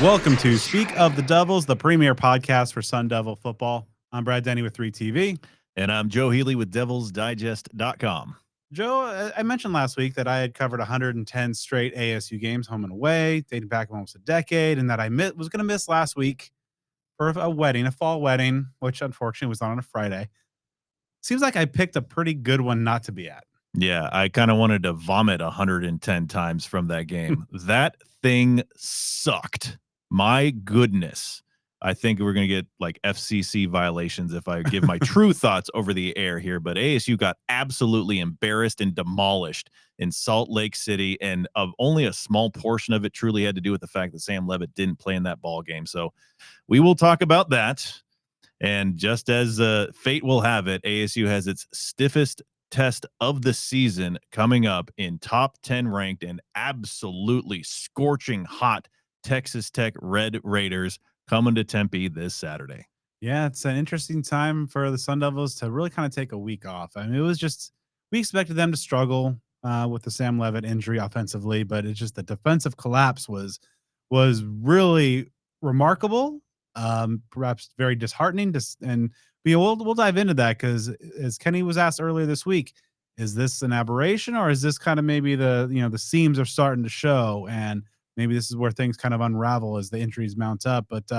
Welcome to Speak of the Devils, the premier podcast for Sun Devil football. I'm Brad Denny with 3TV. And I'm Joe Healy with DevilsDigest.com. Joe, I mentioned last week that I had covered 110 straight ASU games home and away, dating back almost a decade, and that I was going to miss last week for a wedding, a fall wedding, which unfortunately was on a Friday. Seems like I picked a pretty good one not to be at. Yeah, I kind of wanted to vomit 110 times from that game. That thing sucked. My goodness. I think we're going to get like FCC violations if I give my true thoughts over the air here. But ASU got absolutely embarrassed and demolished in Salt Lake City. And only a small portion of it truly had to do with the fact that Sam Leavitt didn't play in that ball game. So we will talk about that. And just as fate will have it, ASU has its stiffest test of the season coming up in top 10 ranked and absolutely scorching hot Texas Tech Red Raiders coming to Tempe this Saturday. Yeah, it's an interesting time for the Sun Devils to really kind of take a week off. I mean, it was just, we expected them to struggle with the Sam Leavitt injury offensively, but it's just the defensive collapse was really remarkable, perhaps very disheartening. And we'll dive into that because, as Kenny was asked earlier this week, is this an aberration or is this kind of maybe the seams are starting to show and maybe this is where things kind of unravel as the injuries mount up, but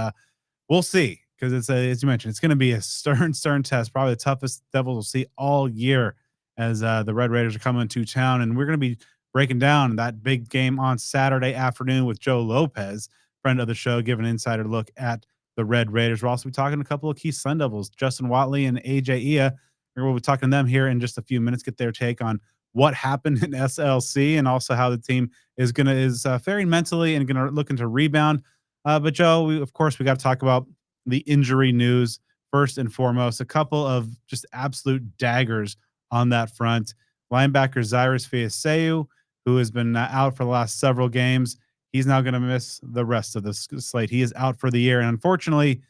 we'll see. Because it's as you mentioned, it's going to be a stern test, probably the toughest Devils will see all year as the Red Raiders are coming to town. And we're going to be breaking down that big game on Saturday afternoon with Joe Lopez, friend of the show, giving an insider look at the Red Raiders. We'll also be talking to a couple of key Sun Devils, Justin Wodtly and A.J. We'll be talking to them here in just a few minutes, get their take on what happened in SLC and also how the team is faring mentally and going to looking to rebound. But Joe, of course, we got to talk about the injury news first and foremost. A couple of just absolute daggers on that front. Linebacker Zyrus Fiaseu, who has been out for the last several games, he's now going to miss the rest of the slate. He is out for the year, and unfortunately,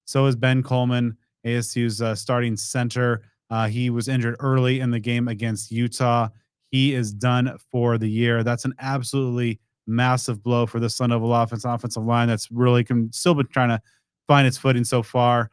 so is Ben Coleman, ASU's starting center. He was injured early in the game against Utah. He is done for the year. That's an absolutely massive blow for the Sun Devil offensive line that's really still been trying to find its footing so far.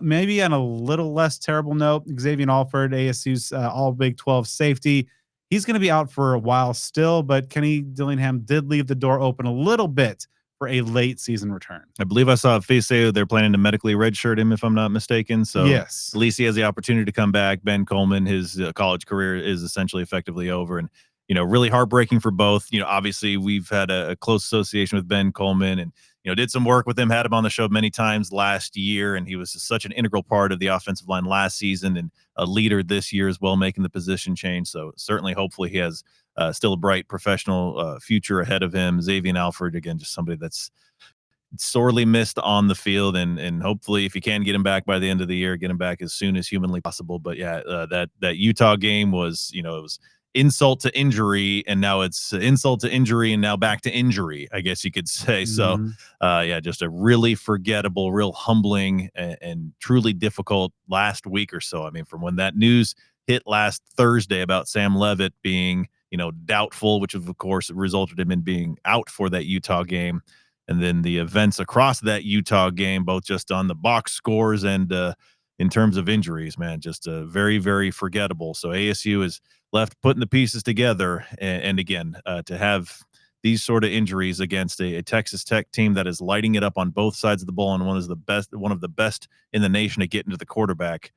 Maybe on a little less terrible note, Xavier Alford, ASU's all Big 12 safety. He's going to be out for a while still, but Kenny Dillingham did leave the door open a little bit for a late season return. I believe I saw Fiaseu they're planning to medically redshirt him, if I'm not mistaken. So yes, at least he has the opportunity to come back. Ben Coleman, his college career is essentially effectively over. And, really heartbreaking for both. Obviously we've had a close association with Ben Coleman and, did some work with him, had him on the show many times last year. And he was such an integral part of the offensive line last season and a leader this year as well, making the position change. So certainly, hopefully he has still a bright professional future ahead of him. Xavier Alford, again, just somebody that's sorely missed on the field, and hopefully if you can get him back by the end of the year, get him back as soon as humanly possible. But yeah, that Utah game was, it was insult to injury, and now it's insult to injury, and now back to injury, I guess you could say. So yeah, just a really forgettable, real humbling and truly difficult last week or so. I mean, from when that news hit last Thursday about Sam Leavitt being, doubtful, which of course resulted him in being out for that Utah game. And then the events across that Utah game, both just on the box scores and in terms of injuries, man, just very, very forgettable. So ASU is left putting the pieces together. And again, to have these sort of injuries against a Texas Tech team that is lighting it up on both sides of the ball and one of the best in the nation at getting to the quarterback.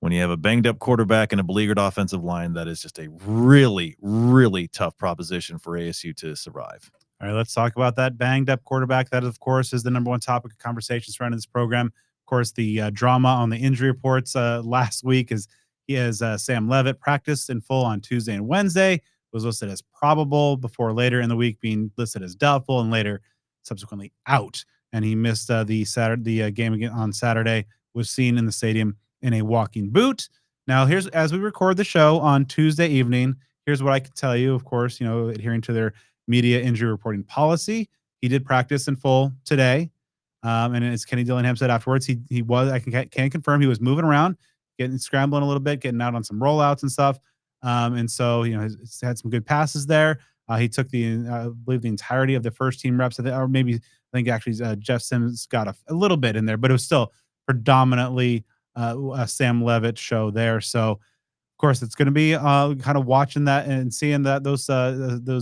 When you have a banged up quarterback and a beleaguered offensive line, that is just a really, really tough proposition for ASU to survive. All right, let's talk about that banged up quarterback. That, of course, is the number one topic of conversation surrounding this program. Of course, the drama on the injury reports last week is Sam Leavitt practiced in full on Tuesday and Wednesday, was listed as probable before later in the week being listed as doubtful and later subsequently out. And he missed the game again on Saturday, was seen in the stadium in a walking boot. Now, as we record the show on Tuesday evening, here's what I can tell you. Of course, adhering to their media injury reporting policy, he did practice in full today. And as Kenny Dillingham said afterwards, he was, I can confirm, he was moving around, scrambling a little bit, getting out on some rollouts and stuff. And so, he's had some good passes there. He took I believe the entirety of the first team reps, or maybe I think actually Jeff Sims got a little bit in there, but it was still predominantly a Sam Levitt show there. So of course, it's going to be kind of watching that and seeing that those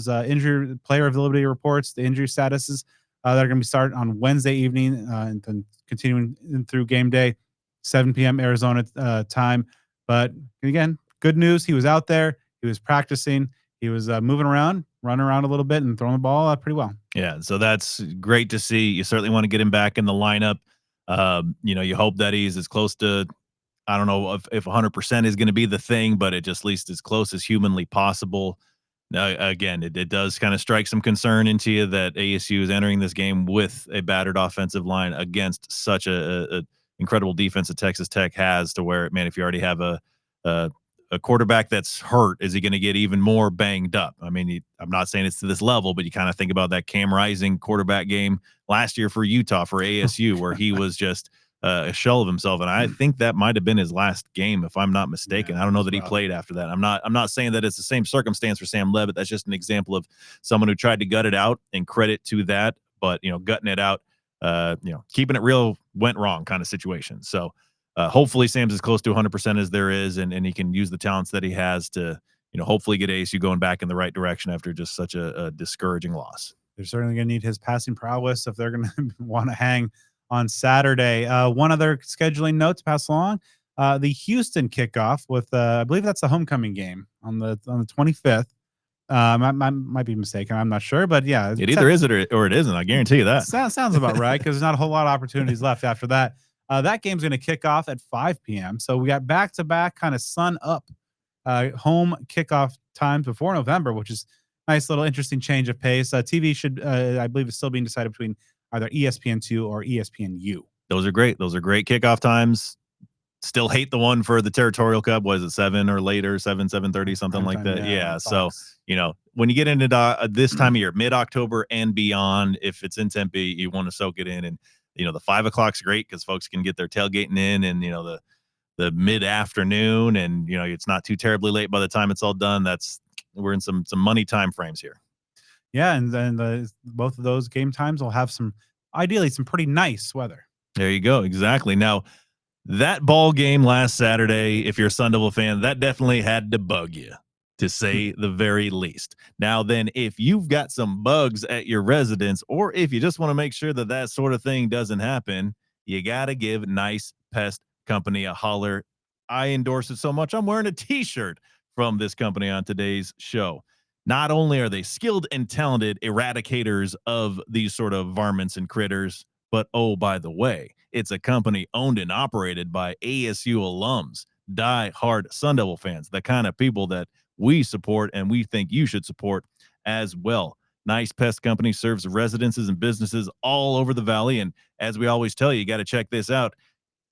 injury player availability reports, the injury statuses that are going to be starting on Wednesday evening and then continuing through game day, 7 p.m. Arizona time. But again, good news. He was out there. He was practicing. He was moving around, running around a little bit, and throwing the ball pretty well. Yeah, so that's great to see. You certainly want to get him back in the lineup. You hope that he's as close to, I don't know if 100% is going to be the thing, but it just at least as close as humanly possible. Again, it does kind of strike some concern into you that ASU is entering this game with a battered offensive line against such a incredible defense that Texas Tech has, to where, man, if you already have a quarterback that's hurt, is he going to get even more banged up? I mean, I'm not saying it's to this level, but you kind of think about that Cam Rising quarterback game last year for Utah, for ASU, where he was just a shell of himself. And I think that might have been his last game, if I'm not mistaken. Yeah, I don't know that he played after that. I'm not saying that it's the same circumstance for Sam Levitt. That's just an example of someone who tried to gut it out, and credit to that. But, gutting it out, keeping it real went wrong kind of situation. So, hopefully Sam's as close to 100% as there is, and he can use the talents that he has to, hopefully get ASU going back in the right direction after just such a discouraging loss. They're certainly going to need his passing prowess if they're going to want to hang on Saturday. One other scheduling note to pass along: the Houston kickoff with, I believe that's the homecoming game on the 25th. I might be mistaken. I'm not sure, but yeah, it either is it or it isn't. I guarantee you that. Sounds about right, because there's not a whole lot of opportunities left after that. That game's going to kick off at 5 p.m. So we got back-to-back kind of sun up home kickoff times before November, which is nice little interesting change of pace. TV should, I believe, is still being decided between either ESPN2 or ESPNU. Those are great. Those are great kickoff times. Still hate the one for the Territorial Cup. Was it 7 or later, 7:30, something like that? Yeah. So, when you get into this time of year, mid-October and beyond, if it's in Tempe, you want to soak it in. And, the 5 o'clock's great because folks can get their tailgating in, and, the mid-afternoon, and, it's not too terribly late by the time it's all done. We're in some money time frames here. Yeah, and then both of those game times will have ideally some pretty nice weather. There you go. Exactly. Now, that ball game last Saturday, if you're a Sun Devil fan, that definitely had to bug you, to say the very least. Now then, if you've got some bugs at your residence, or if you just want to make sure that sort of thing doesn't happen, you got to give Nice Pest Company a holler. I endorse it so much, I'm wearing a t-shirt from this company on today's show. Not only are they skilled and talented eradicators of these sort of varmints and critters, but, oh, by the way, it's a company owned and operated by ASU alums, die-hard Sun Devil fans, the kind of people that we support and we think you should support as well. Nice Pest Company serves residences and businesses all over the valley. And as we always tell you, you got to check this out.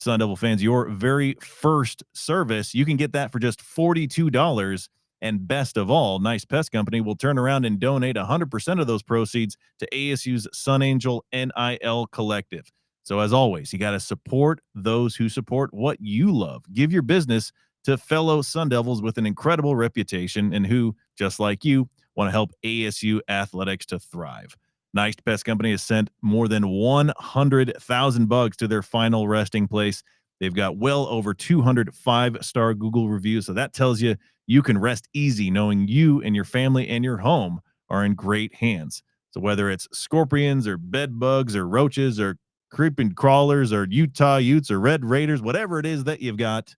Sun Devil fans, your very first service, you can get that for just $42. And best of all, Nice Pest Company will turn around and donate 100% of those proceeds to ASU's Sun Angel NIL Collective. So as always, you got to support those who support what you love. Give your business to fellow Sun Devils with an incredible reputation and who, just like you, want to help ASU athletics to thrive. Nice Pest Company has sent more than 100,000 bugs to their final resting place. They've got well over 200 5-star Google reviews. So that tells you you can rest easy knowing you and your family and your home are in great hands. So whether it's scorpions or bed bugs or roaches or creeping crawlers or Utah Utes or Red Raiders, whatever it is that you've got,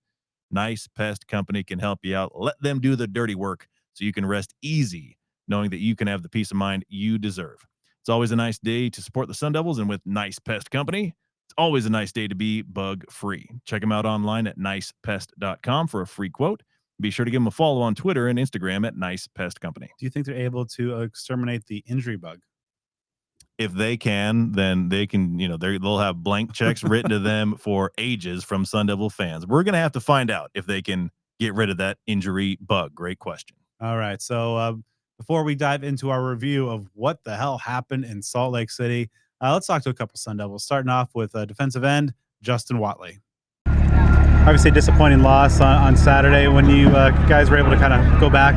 Nice Pest Company can help you out. Let them do the dirty work so you can rest easy knowing that you can have the peace of mind you deserve. It's always a nice day to support the Sun Devils, and with Nice Pest Company, it's always a nice day to be bug-free. Check them out online at nicepest.com for a free quote. Be sure to give them a follow on Twitter and Instagram at Nice Pest Company. Do you think they're able to exterminate the injury bug? If they can, then they can, they'll have blank checks written to them for ages from Sun Devil fans. We're going to have to find out if they can get rid of that injury bug. Great question. All right. So before we dive into our review of what the hell happened in Salt Lake City, let's talk to a couple Sun Devils, starting off with defensive end Justin Wodtly. Obviously, disappointing loss on Saturday when you guys were able to kind of go back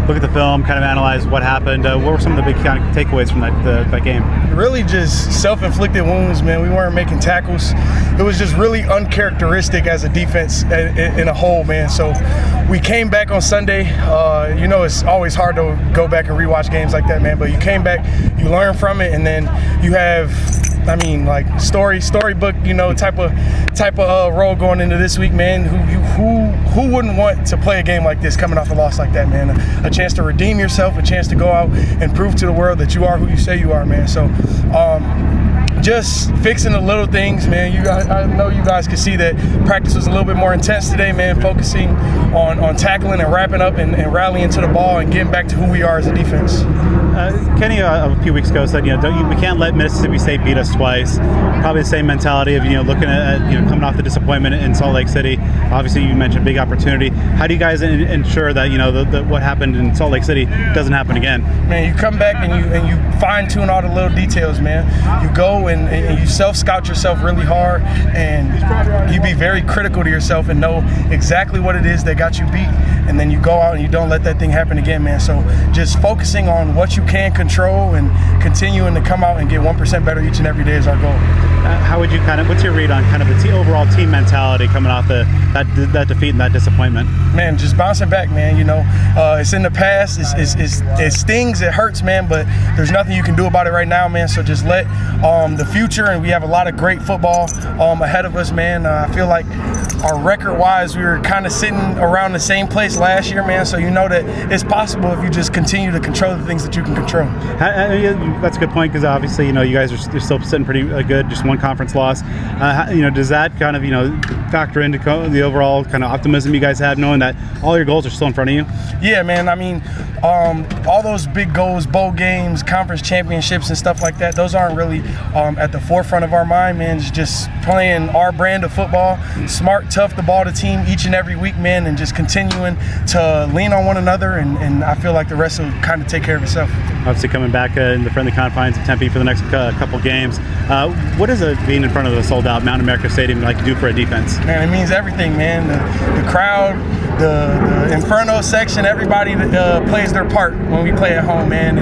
look at the film, kind of analyze what happened. What were some of the big kind of takeaways from that game? Really just self-inflicted wounds, man. We weren't making tackles. It was just really uncharacteristic as a defense in a whole, man. So we came back on Sunday. You know, it's always hard to go back and rewatch games like that, man. But you came back, you learn from it, and then you have, I mean, like storybook, you know, type of role going into this week, man. Who wouldn't want to play a game like this, coming off a loss like that, man? A chance to redeem yourself, a chance to go out and prove to the world that you are who you say you are, man. So just fixing the little things, man. I know you guys could see that practice was a little bit more intense today, man, focusing on tackling and wrapping up and rallying to the ball and getting back to who we are as a defense. Kenny, a few weeks ago said, you know, we can't let Mississippi State beat us twice. Probably the same mentality of, you know, looking at, you know, coming off the disappointment in Salt Lake City. Obviously, you mentioned big opportunity. How do you guys ensure that, you know, what happened in Salt Lake City doesn't happen again? Man, you come back and you fine tune all the little details, man. You go and you self-scout yourself really hard, and you be very critical to yourself and know exactly what it is that got you beat. And then you go out and you don't let that thing happen again, man. So just focusing on what you can control and continuing to come out and get 1% better each and every day is our goal. How would you what's your read on kind of the overall team mentality coming off that defeat and that disappointment? Man, just bouncing back, man. You know, it's in the past. It stings, it hurts, man, but there's nothing you can do about it right now, man. So just let the future, and we have a lot of great football ahead of us, man. I feel like our record-wise, we were kind of sitting around the same place last year, man. So you know that it's possible if you just continue to control the things that you can control. That's a good point, because obviously, you know, you guys are still sitting pretty good, just one conference loss. You know, does that kind of, you know, factor into the overall kind of optimism you guys have, knowing that all your goals are still in front of you? Yeah, man. I mean, all those big goals, bowl games, conference championships and stuff like that, those aren't really at the forefront of our mind, man. It's just playing our brand of football, smart, tough to ball the team each and every week, man, and just continuing to lean on one another, and I feel like the rest will kind of take care of itself. Obviously coming back in the friendly confines of Tempe for the next couple games. What does being in front of a sold-out Mountain America Stadium like do for a defense? Man, it means everything, man. The crowd, the Inferno section, everybody that plays their part when we play at home, man,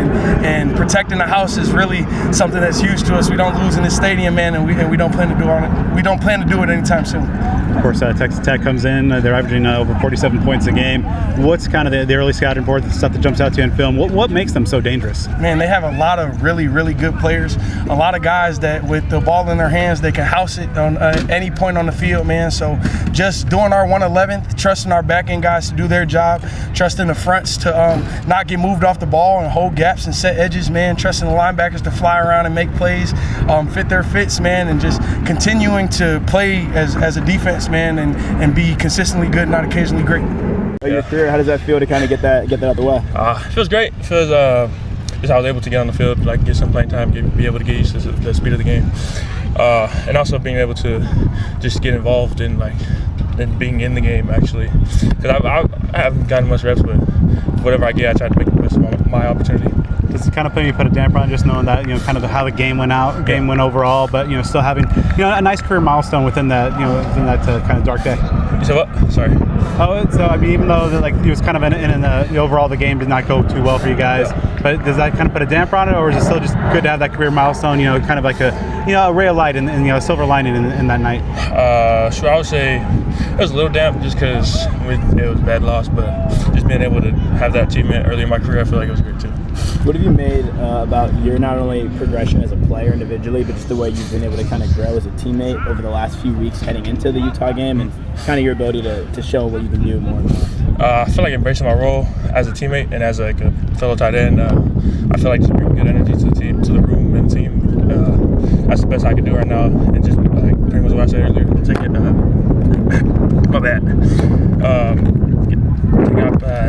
and protecting the house is really something that's huge to us. We don't lose in this stadium, man, and we don't plan to do it. We don't plan to do it anytime soon. Of course, Texas Tech comes in. They're averaging over 47 points a game. What's kind of the early scouting board, the stuff that jumps out to you in film? What makes them so dangerous? Man, they have a lot of really, really good players. A lot of guys that with the ball in their hands, they can house it on any point on the field, man. So just doing our 111th, trusting our back end guys to do their job, trusting the fronts to not get moved off the ball and hold gaps and set edges, man. Trusting the linebackers to fly around and make plays, fit their fits, man, and just continuing to play as a defense, man, and be consistently good, not occasionally great. Your career, how does that feel to kind of get that out the way? It feels great. It feels just I was able to get on the field, like get some playing time, be able to get used to the speed of the game, and also being able to just get involved in being in the game, actually, because I haven't gotten much reps, but whatever I get, I try to make the best of my opportunity. Does it kind of put a damper on just knowing that, you know, kind of how the game went overall, but, you know, still having, you know, a nice career milestone within that, you know, within that kind of dark day? You said what? Sorry. Oh, so I mean, even though it was kind of in the overall, the game did not go too well for you guys, but does that kind of put a damper on it, or is it still just good to have that career milestone? You know, kind of like a ray of light and you know, a silver lining in that night. Sure, I would say it was a little damp just because it was a bad loss, but just being able to have that achievement early in my career, I feel like it was great too. What have you made about your not only progression as a player individually, but just the way you've been able to kind of grow as a teammate over the last few weeks heading into the Utah game, and kind of your ability to show what you can do more and more? I feel like embracing my role as a teammate and as like a fellow tight end. I feel like just bringing good energy to the team, to the room and team. That's the best I can do right now, and just like pretty much what I said earlier. Take it. My bad.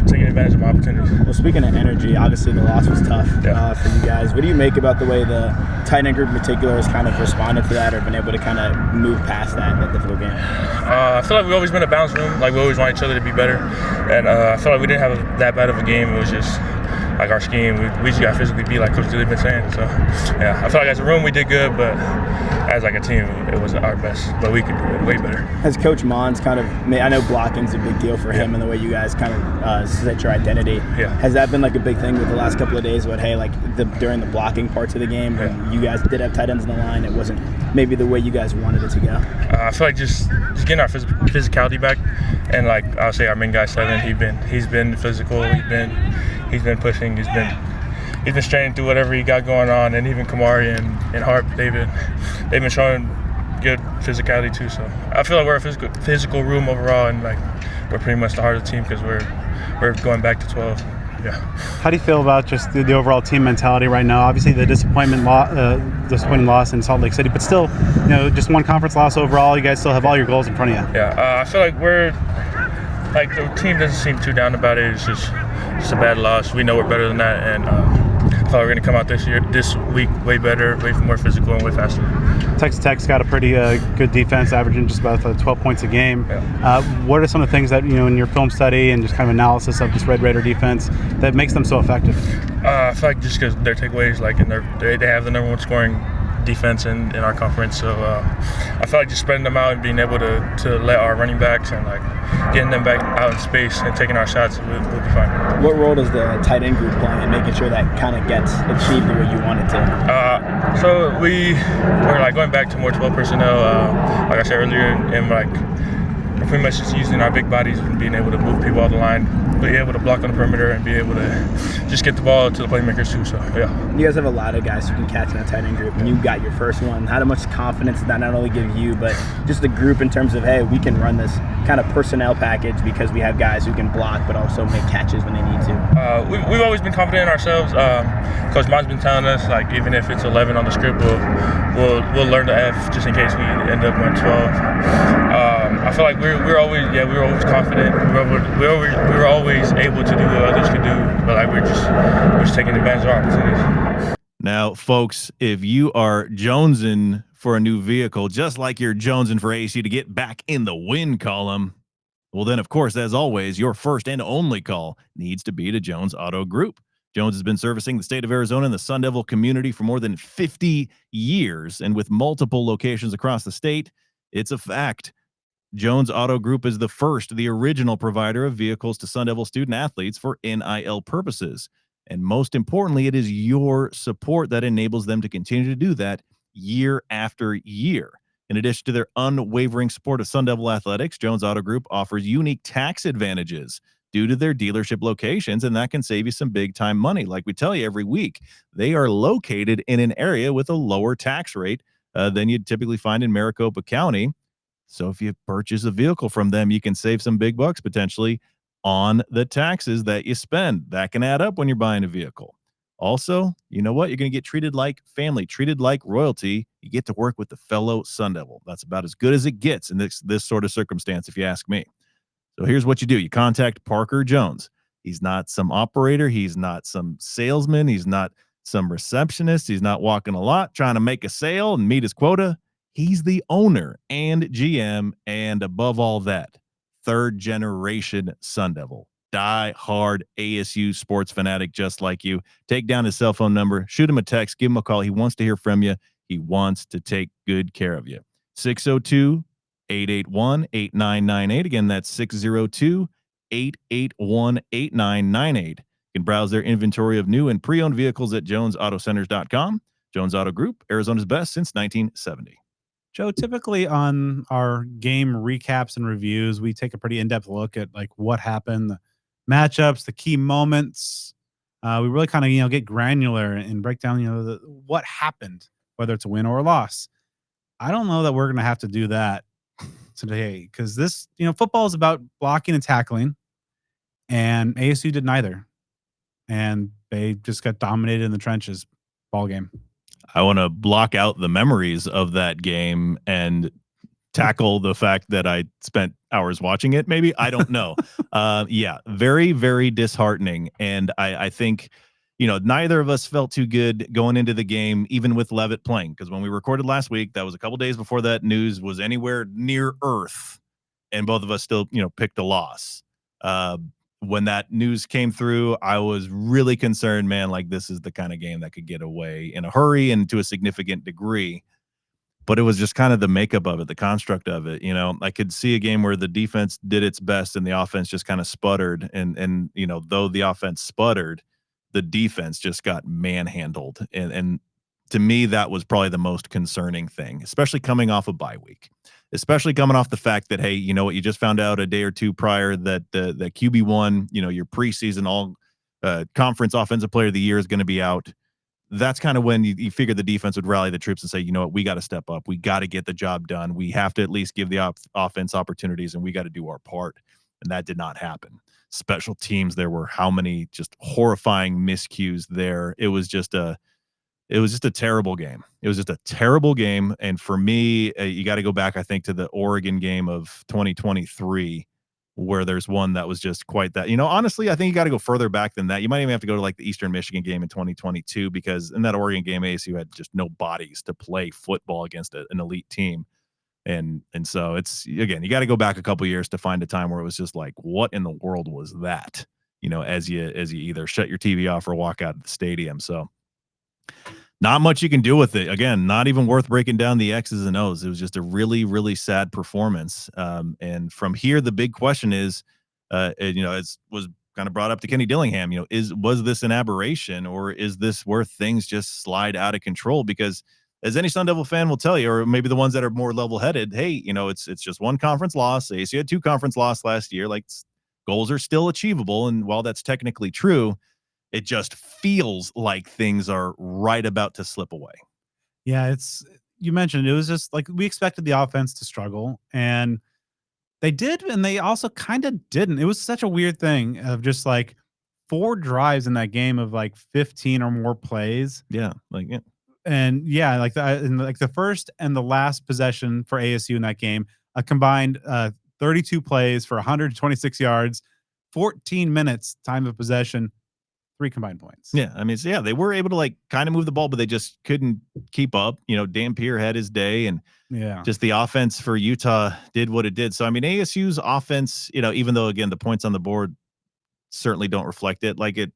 Taking advantage of my opportunities. Well, speaking of energy, obviously the loss was tough for you guys. What do you make about the way the tight end group in particular has kind of responded to that, or been able to kind of move past that difficult game? I feel like we've always been a balanced room. Like we always want each other to be better, and I feel like we didn't have that bad of a game. It was just like our scheme. We just got physically beat, like Coach Dilly's been saying. So yeah, I feel like as a room we did good, but as like a team, it wasn't our best. But we could do it way better. Has Coach Mons kind of I know blocking's a big deal for him and the way you guys kind of set your identity. Yeah. Has that been like a big thing with the last couple of days? But hey, like during the blocking parts of the game, when you guys did have tight ends in the line, it wasn't maybe the way you guys wanted it to go. I feel like just getting our physicality back, and like I'll say our main guy 7, he's been physical, he's been pushing, he's been straining through whatever he got going on, and even Kamari and Harp, they've been showing good physicality too. So I feel like we're a physical room overall, and like we're pretty much the heart of the team because we're going back to 12. Yeah. How do you feel about just the overall team mentality right now? Obviously, the disappointing loss in Salt Lake City, but still, just one conference loss overall. You guys still have all your goals in front of you. Yeah, I feel like the team doesn't seem too down about it. It's just a bad loss. We know we're better than that, and I thought we were going to come out this week way better, way more physical, and way faster. Texas Tech's got a pretty good defense, averaging just about 12 points a game. Yeah. What are some of the things that, in your film study and just kind of analysis of this Red Raider defense that makes them so effective? I feel like just because their takeaways, like they have the number 1 scoring defense in our conference, so I feel like just spreading them out and being able to let our running backs and like getting them back out in space and taking our shots will be fine. What role does the tight end group play in making sure that kind of gets achieved the way you want it to? So we're like going back to more 12 personnel, like I said earlier, and like we're pretty much just using our big bodies and being able to move people off the line, be able to block on the perimeter, and be able to just get the ball to the playmakers too. So yeah. You guys have a lot of guys who can catch in that tight end group, and you got your first one. How much confidence did that not only give you, but just the group in terms of, hey, we can run this kind of personnel package because we have guys who can block but also make catches when they need to? We've always been confident in ourselves. Coach Mon's been telling us, like, even if it's 11 on the script, we'll learn the F just in case we end up going 12. I feel like we were always confident. We were always able to do what others could do, but like we're just taking advantage of our opportunities. Now, folks, if you are jonesing for a new vehicle, just like you're jonesing for ASU to get back in the win column, well, then, of course, as always, your first and only call needs to be to Jones Auto Group. Jones has been servicing the state of Arizona and the Sun Devil community for more than 50 years, and with multiple locations across the state, it's a fact. Jones Auto Group is the original provider of vehicles to Sun Devil student athletes for NIL purposes. And most importantly, it is your support that enables them to continue to do that year after year. In addition to their unwavering support of Sun Devil athletics, Jones Auto Group offers unique tax advantages due to their dealership locations, and that can save you some big-time money. Like we tell you every week, they are located in an area with a lower tax rate than you'd typically find in Maricopa County. So if you purchase a vehicle from them, you can save some big bucks potentially on the taxes that you spend. That can add up when you're buying a vehicle. Also, you know what? You're going to get treated like family, treated like royalty. You get to work with the fellow Sun Devil. That's about as good as it gets in this sort of circumstance, if you ask me. So here's what you do. You contact Parker Jones. He's not some operator. He's not some salesman. He's not some receptionist. He's not walking a lot trying to make a sale and meet his quota. He's the owner and GM, and above all that, third-generation Sun Devil, die-hard ASU sports fanatic just like you. Take down his cell phone number, shoot him a text, give him a call. He wants to hear from you. He wants to take good care of you. 602-881-8998. Again, that's 602-881-8998. You can browse their inventory of new and pre-owned vehicles at jonesautocenters.com. Jones Auto Group, Arizona's best since 1970. Joe, typically on our game recaps and reviews, we take a pretty in-depth look at like what happened, the matchups, the key moments. We really kind of, get granular and break down, what happened, whether it's a win or a loss. I don't know that we're going to have to do that today because this, football is about blocking and tackling, and ASU did neither. And they just got dominated in the trenches ball game. I want to block out the memories of that game and tackle the fact that I spent hours watching it. Maybe, I don't know. Yeah, very, very disheartening. And I think, neither of us felt too good going into the game, even with Levitt playing, because when we recorded last week, that was a couple days before that news was anywhere near earth. And both of us still, picked a loss. when that news came through, I was really concerned, man, like this is the kind of game that could get away in a hurry and to a significant degree. But it was just kind of the makeup of it, the construct of it. I could see a game where the defense did its best and the offense just kind of sputtered. And though the offense sputtered, the defense just got manhandled. And to me, that was probably the most concerning thing, especially coming off a bye week, especially coming off the fact that, hey, you know what, you just found out a day or two prior that the QB1, your preseason all conference offensive player of the year is going to be out. That's kind of when you figure the defense would rally the troops and say, you know what, we got to step up. We got to get the job done. We have to at least give the offense opportunities, and we got to do our part. And that did not happen. Special teams, there were how many just horrifying miscues there. It was just a terrible game. It was just a terrible game. And for me, you got to go back, I think, to the Oregon game of 2023, where there's one that was just quite that. Honestly, I think you got to go further back than that. You might even have to go to like the Eastern Michigan game in 2022, because in that Oregon game, ASU had just no bodies to play football against an elite team. And so it's, again, you got to go back a couple years to find a time where it was just like, what in the world was that? As you either shut your TV off or walk out of the stadium. So not much you can do with it. Again, not even worth breaking down the X's and O's. It was just a really, really sad performance. And from here, the big question is, it was kind of brought up to Kenny Dillingham, was this an aberration, or is this where things just slide out of control? Because as any Sun Devil fan will tell you, or maybe the ones that are more level-headed, hey, it's just one conference loss. ASU had 2 conference losses last year. Like, goals are still achievable. And while that's technically true, it just feels like things are right about to slip away. Yeah, you mentioned it was just like we expected the offense to struggle, and they did, and they also kind of didn't. It was such a weird thing of just like 4 drives in that game of like 15 or more plays. Yeah, And yeah, like the first and the last possession for ASU in that game, a combined 32 plays for 126 yards, 14 minutes time of possession, 3 combined points. Yeah, I mean, they were able to like kind of move the ball, but they just couldn't keep up. Dampier had his day, and just the offense for Utah did what it did. So I mean, ASU's offense, even though again the points on the board certainly don't reflect it, like it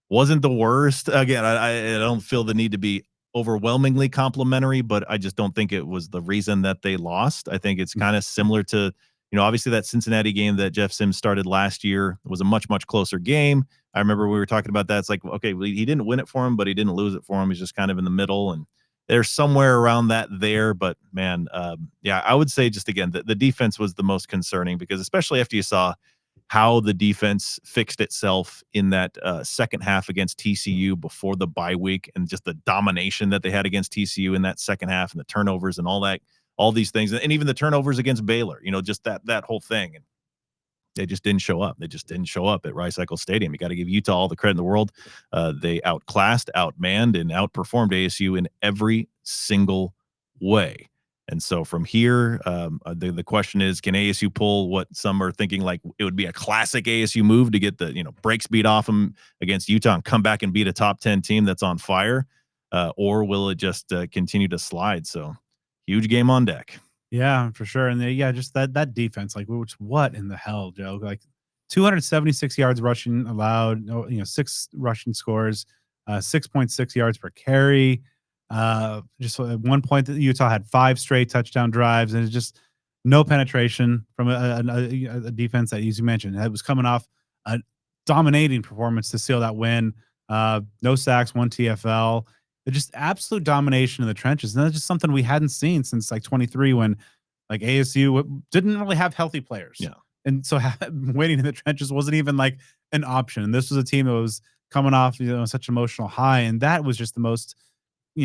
wasn't the worst. Again, I don't feel the need to be overwhelmingly complimentary, but I just don't think it was the reason that they lost. I think it's kind of similar to, obviously that Cincinnati game that Jeff Sims started last year was a much, much closer game. I remember we were talking about that. It's like, okay, he didn't win it for him, but he didn't lose it for him. He's just kind of in the middle, and there's somewhere around that there. But man, I would say just again, the defense was the most concerning, because especially after you saw how the defense fixed itself in that second half against TCU before the bye week, and just the domination that they had against TCU in that second half, and the turnovers and all these things, and even the turnovers against Baylor, just that whole thing. And they just didn't show up. They just didn't show up at Rice-Eccles Stadium. You got to give Utah all the credit in the world. They outclassed, outmanned, and outperformed ASU in every single way. And so from here, the question is, can ASU pull what some are thinking like it would be a classic ASU move to get the brakes beat off them against Utah and come back and beat a top 10 team that's on fire, or will it just continue to slide? So huge game on deck. Yeah, for sure. And just that defense, like, what in the hell, Joe? Like 276 yards rushing allowed, 6 rushing scores, 6.6 yards per carry. Just at one point that Utah had 5 straight touchdown drives, and it's just no penetration from a defense that, as you mentioned, it was coming off a dominating performance to seal that win. No sacks, 1 TFL. Just absolute domination in the trenches. And that's just something we hadn't seen since like 23, when like ASU didn't really have healthy players. Yeah. And so waiting in the trenches wasn't even like an option. And this was a team that was coming off, such emotional high. And that was just the most,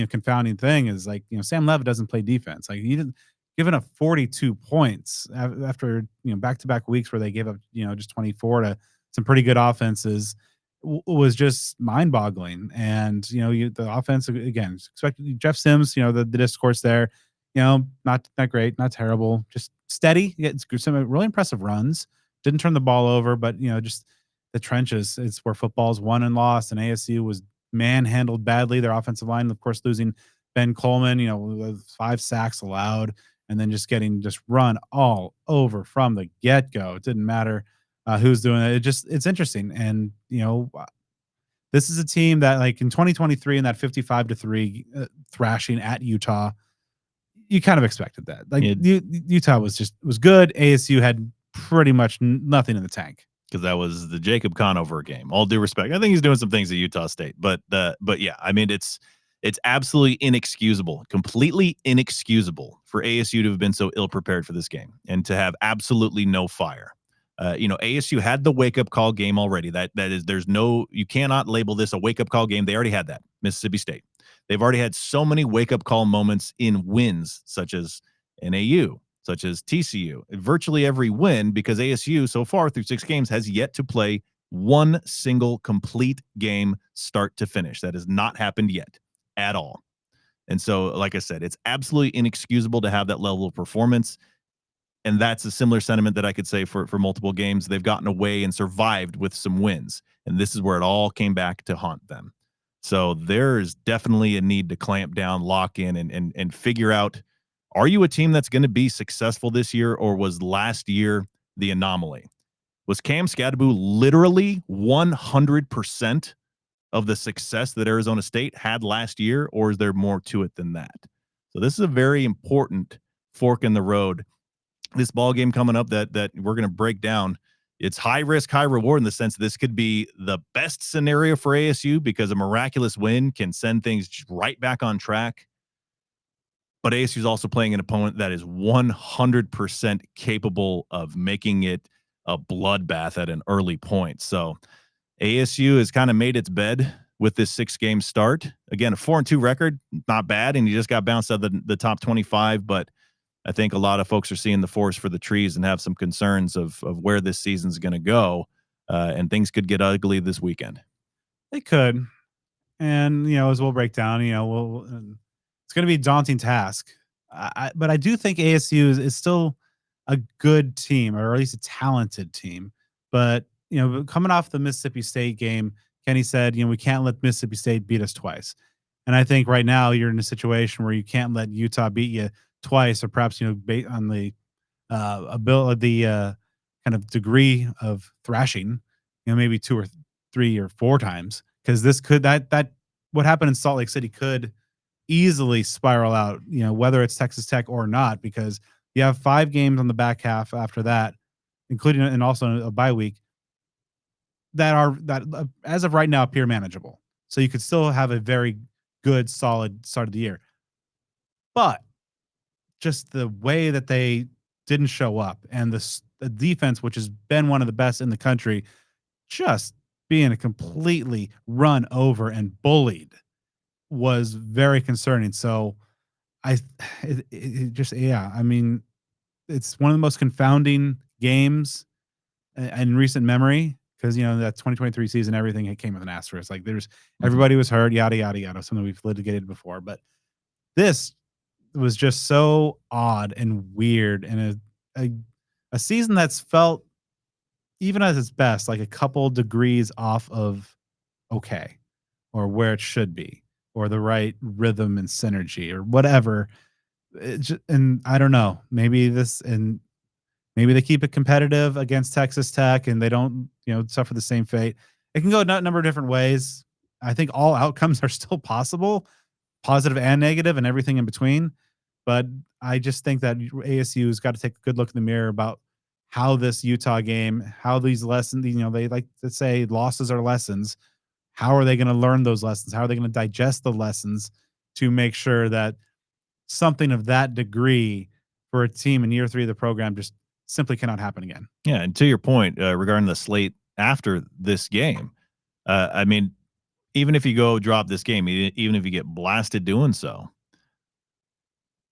confounding thing is like, Sam Levitt doesn't play defense. Like, he didn't, given up 42 points after, back-to-back weeks where they gave up, just 24 to some pretty good offenses, was just mind-boggling. And the offense, again, expected Jeff Sims, the discourse there, not great, not terrible, just steady. It's some really impressive runs. Didn't turn the ball over, but just the trenches. It's where football's won and lost. And ASU was manhandled badly. Their offensive line, of course, losing Ben Coleman, with 5 sacks allowed, and then just getting run all over from the get-go. It didn't matter who's doing it. It's interesting. And, this is a team that, like, in 2023 in that 55-3 thrashing at Utah, you kind of expected that. Like, Yeah. Utah was good. ASU had pretty much nothing in the tank. Because that was the Jacob Conover game. All due respect, I think he's doing some things at Utah State, but yeah, I mean it's absolutely inexcusable, completely inexcusable for ASU to have been so ill prepared for this game and to have absolutely no fire. ASU had the wake up call game already. That is, you cannot label this a wake up call game. They already had that. Mississippi State. They've already had so many wake up call moments in wins, such as NAU, such as TCU. Virtually every win, because ASU so far through 6 games has yet to play one single complete game start to finish. That has not happened yet at all. And so, like I said, it's absolutely inexcusable to have that level of performance. And that's a similar sentiment that I could say for multiple games. They've gotten away and survived with some wins. And this is where it all came back to haunt them. So there's definitely a need to clamp down, lock in, and figure out, are you a team that's going to be successful this year, or was last year the anomaly? Was Cam Scadaboo literally 100% of the success that Arizona State had last year, or is there more to it than that? So this is a very important fork in the road. This ball game coming up that we're going to break down, it's high risk, high reward in the sense this could be the best scenario for ASU because a miraculous win can send things right back on track. But ASU is also playing an opponent that is 100% capable of making it a bloodbath at an early point. So ASU has kind of made its bed with this 6-game start. Again, a 4-2 record, not bad, and you just got bounced out of the top 25. But I think a lot of folks are seeing the forest for the trees and have some concerns of where this season's going to go, and things could get ugly this weekend. They could, and as we'll break down, it's going to be a daunting task. But I do think ASU is still a good team, or at least a talented team. But coming off the Mississippi State game, Kenny said, we can't let Mississippi State beat us twice. And I think right now you're in a situation where you can't let Utah beat you twice, or perhaps based on the ability, kind of degree of thrashing, maybe 2 or 3 or 4 times, because this could that what happened in Salt Lake City could easily spiral out, whether it's Texas Tech or not, because you have 5 games on the back half after that, including and also a bye week that as of right now appear manageable. So you could still have a very good, solid start of the year, but just the way that they didn't show up, and the defense, which has been one of the best in the country, just being completely run over and bullied, was very concerning. So I mean, it's one of the most confounding games in recent memory, because that 2023 season, everything came with an asterisk. Like, everybody was hurt, yada yada yada, something we've litigated before. But this was just so odd and weird, and a season that's felt, even at its best, like a couple degrees off of okay, or where it should be, or the right rhythm and synergy, or whatever. And I don't know, maybe they keep it competitive against Texas Tech and they don't suffer the same fate. It can go a number of different ways. I think all outcomes are still possible, positive and negative, and everything in between. But I just think that ASU has got to take a good look in the mirror about how this Utah game, how these lessons, they like to say losses are lessons. How are they going to learn those lessons? How are they going to digest the lessons to make sure that something of that degree for a team in year 3 of the program just simply cannot happen again? Yeah, and to your point regarding the slate after this game, I mean, even if you go drop this game, even if you get blasted doing so,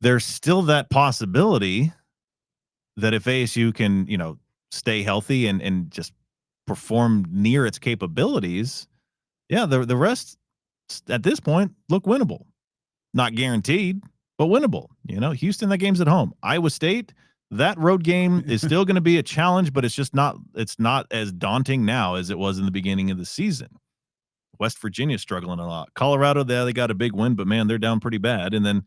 there's still that possibility that if ASU can, stay healthy and just perform near its capabilities, yeah, the rest at this point look winnable. Not guaranteed, but winnable. Houston, that game's at home. Iowa State, that road game is still going to be a challenge, but it's not as daunting now as it was in the beginning of the season. West Virginia struggling a lot. Colorado, they got a big win, but man, they're down pretty bad. And then,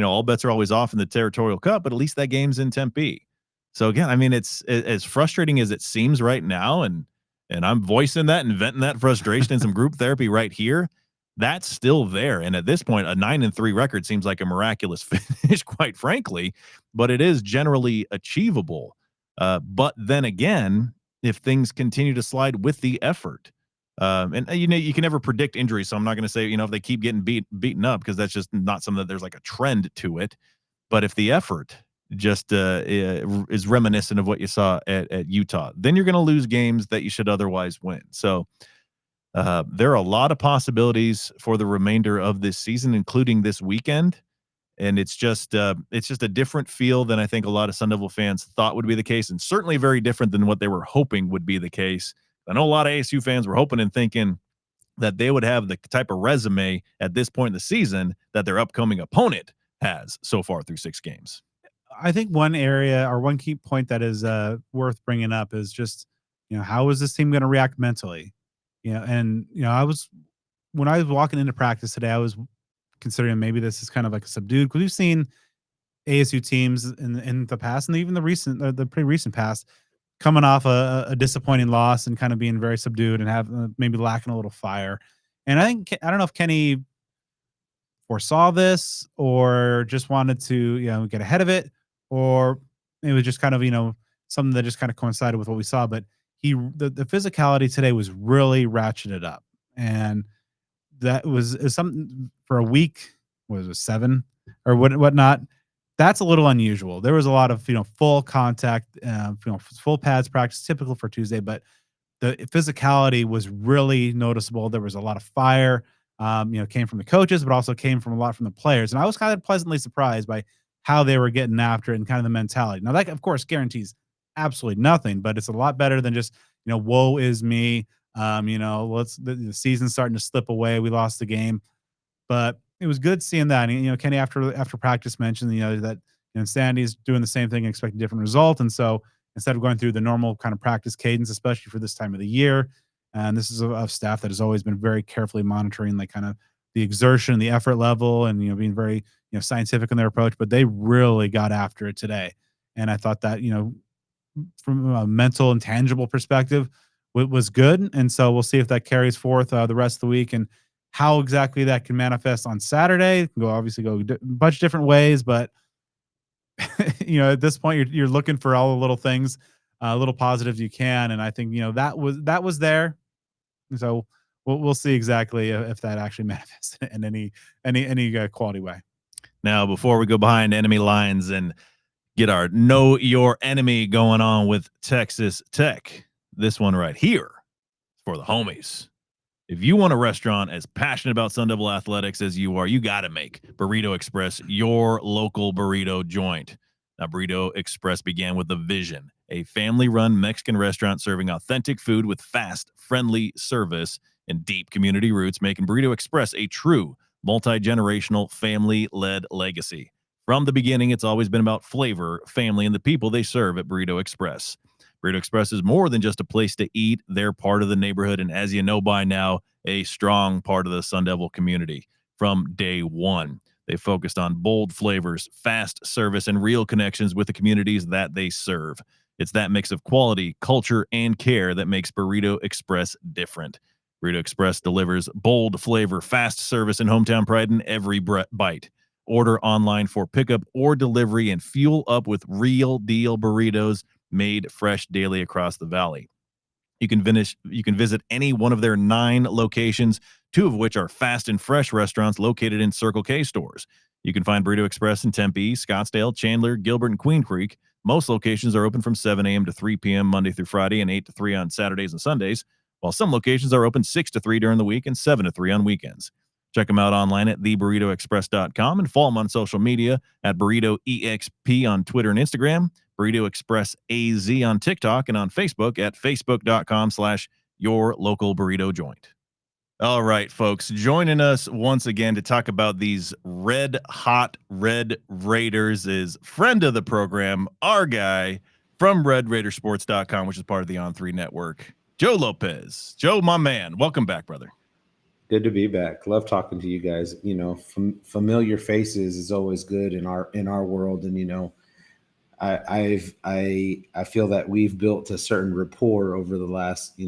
all bets are always off in the Territorial Cup, but at least that game's in Tempe. So again, I mean, it's as frustrating as it seems right now, and I'm voicing that and venting that frustration in some group therapy right here. That's still there, and at this point, a 9-3 record seems like a miraculous finish, quite frankly. But it is generally achievable. But then again, if things continue to slide with the effort, and you can never predict injuries, so I'm not going to say if they keep getting beaten up, because that's just not something that there's like a trend to it. But if the effort just is reminiscent of what you saw at Utah, then you're going to lose games that you should otherwise win. So there are a lot of possibilities for the remainder of this season, including this weekend. And it's just a different feel than I think a lot of Sun Devil fans thought would be the case, and certainly very different than what they were hoping would be the case. I know a lot of ASU fans were hoping and thinking that they would have the type of resume at this point in the season that their upcoming opponent has so far through 6 games. I think one area or one key point that is worth bringing up is just, how is this team going to react mentally? And when I was walking into practice today, I was considering maybe this is kind of like a subdued, because we've seen ASU teams in the past, and even the pretty recent past, coming off a disappointing loss and kind of being very subdued and have maybe lacking a little fire. And I don't know if Kenny foresaw this or just wanted to get ahead of it, or it was just kind of something that just kind of coincided with what we saw. But the physicality today was really ratcheted up, and that is something for a week. Was it 7 or whatnot? That's a little unusual. There was a lot of full contact, full pads practice, typical for Tuesday, but the physicality was really noticeable. There was a lot of fire. Came from the coaches, but also came from a lot from the players. And I was kind of pleasantly surprised by how they were getting after it and kind of the mentality. Now, that, of course, guarantees absolutely nothing, but it's a lot better than just, woe is me. The season's starting to slip away. We lost the game. But it was good seeing that. And, Kenny, after practice, mentioned, that Sandy's doing the same thing and expect a different result. And so instead of going through the normal kind of practice cadence, especially for this time of the year, and this is a staff that has always been very carefully monitoring like kind of the exertion, the effort level, and being very scientific in their approach. But they really got after it today, and I thought that from a mental and tangible perspective was good. And so we'll see if that carries forth the rest of the week, and how exactly that can manifest on Saturday. It can obviously go a bunch of different ways, but at this point you're looking for all the little things, little positives you can, and I think that was there. So we'll see exactly if that actually manifests in any quality way. Now, before we go behind enemy lines and get our know your enemy going on with Texas Tech, this one right here for the homies. If you want a restaurant as passionate about Sun Devil athletics as you are, you got to make Burrito Express your local burrito joint. Now, Burrito Express began with a vision, a family-run Mexican restaurant serving authentic food with fast, friendly service and deep community roots, making Burrito Express a true multi-generational, family-led legacy. From the beginning, it's always been about flavor, family, and the people they serve at Burrito Express. Burrito Express is more than just a place to eat. They're part of the neighborhood, and as you know by now, a strong part of the Sun Devil community from day one. They focused on bold flavors, fast service, and real connections with the communities that they serve. It's that mix of quality, culture, and care that makes Burrito Express different. Burrito Express delivers bold flavor, fast service, and hometown pride in every bite. Order online for pickup or delivery and fuel up with real deal burritos made fresh daily across the valley. You can visit any one of their 9 locations, 2 of which are fast and fresh restaurants located in Circle K stores. You can find Burrito Express in Tempe, Scottsdale, Chandler, Gilbert, and Queen Creek. Most locations are open from 7 a.m. to 3 p.m. Monday through Friday and 8 to 3 on Saturdays and Sundays, while some locations are open 6 to 3 during the week and 7 to 3 on weekends. Check them out online at theburritoexpress.com and follow them on social media at BurritoEXP on Twitter and Instagram, Burrito Express AZ on TikTok, and on Facebook at facebook.com/yourlocalburritojoint. All right, folks, joining us once again to talk about these red hot Red Raiders is friend of the program, our guy from RedRaidersports.com, which is part of the On3 network, Joe Lopez. Joe, my man, welcome back, brother. Good to be back. Love talking to you guys. Familiar faces is always good in our world, and I feel that we've built a certain rapport over the last,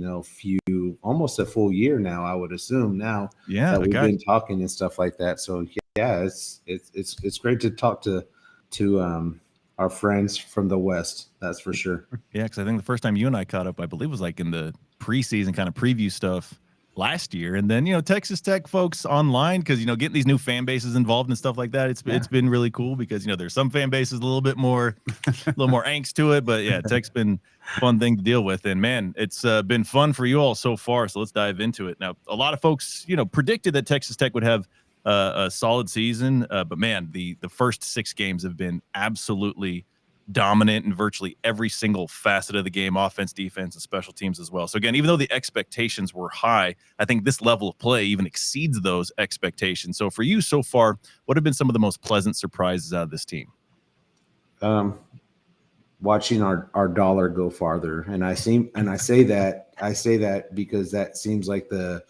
almost a full year now, I would assume now Yeah, that we've okay. been talking and stuff like that. So yeah, it's great to talk to our friends from the West. That's for sure. Yeah, because I think the first time you and I caught up, I believe, was like in the preseason kind of preview stuff last year. And then, Texas Tech folks online, because, getting these new fan bases involved and stuff like that, it's been really cool because, there's some fan bases a little more angst to it. But yeah, Tech's been a fun thing to deal with. And man, it's been fun for you all so far. So let's dive into it. Now, a lot of folks, predicted that Texas Tech would have a solid season. But man, the first 6 games have been absolutely dominant in virtually every single facet of the game, offense, defense, and special teams as well. So again, even though the expectations were high, I think this level of play even exceeds those expectations. So for you so far, what have been some of the most pleasant surprises out of this team? Watching our dollar go farther, and I say that because that seems like the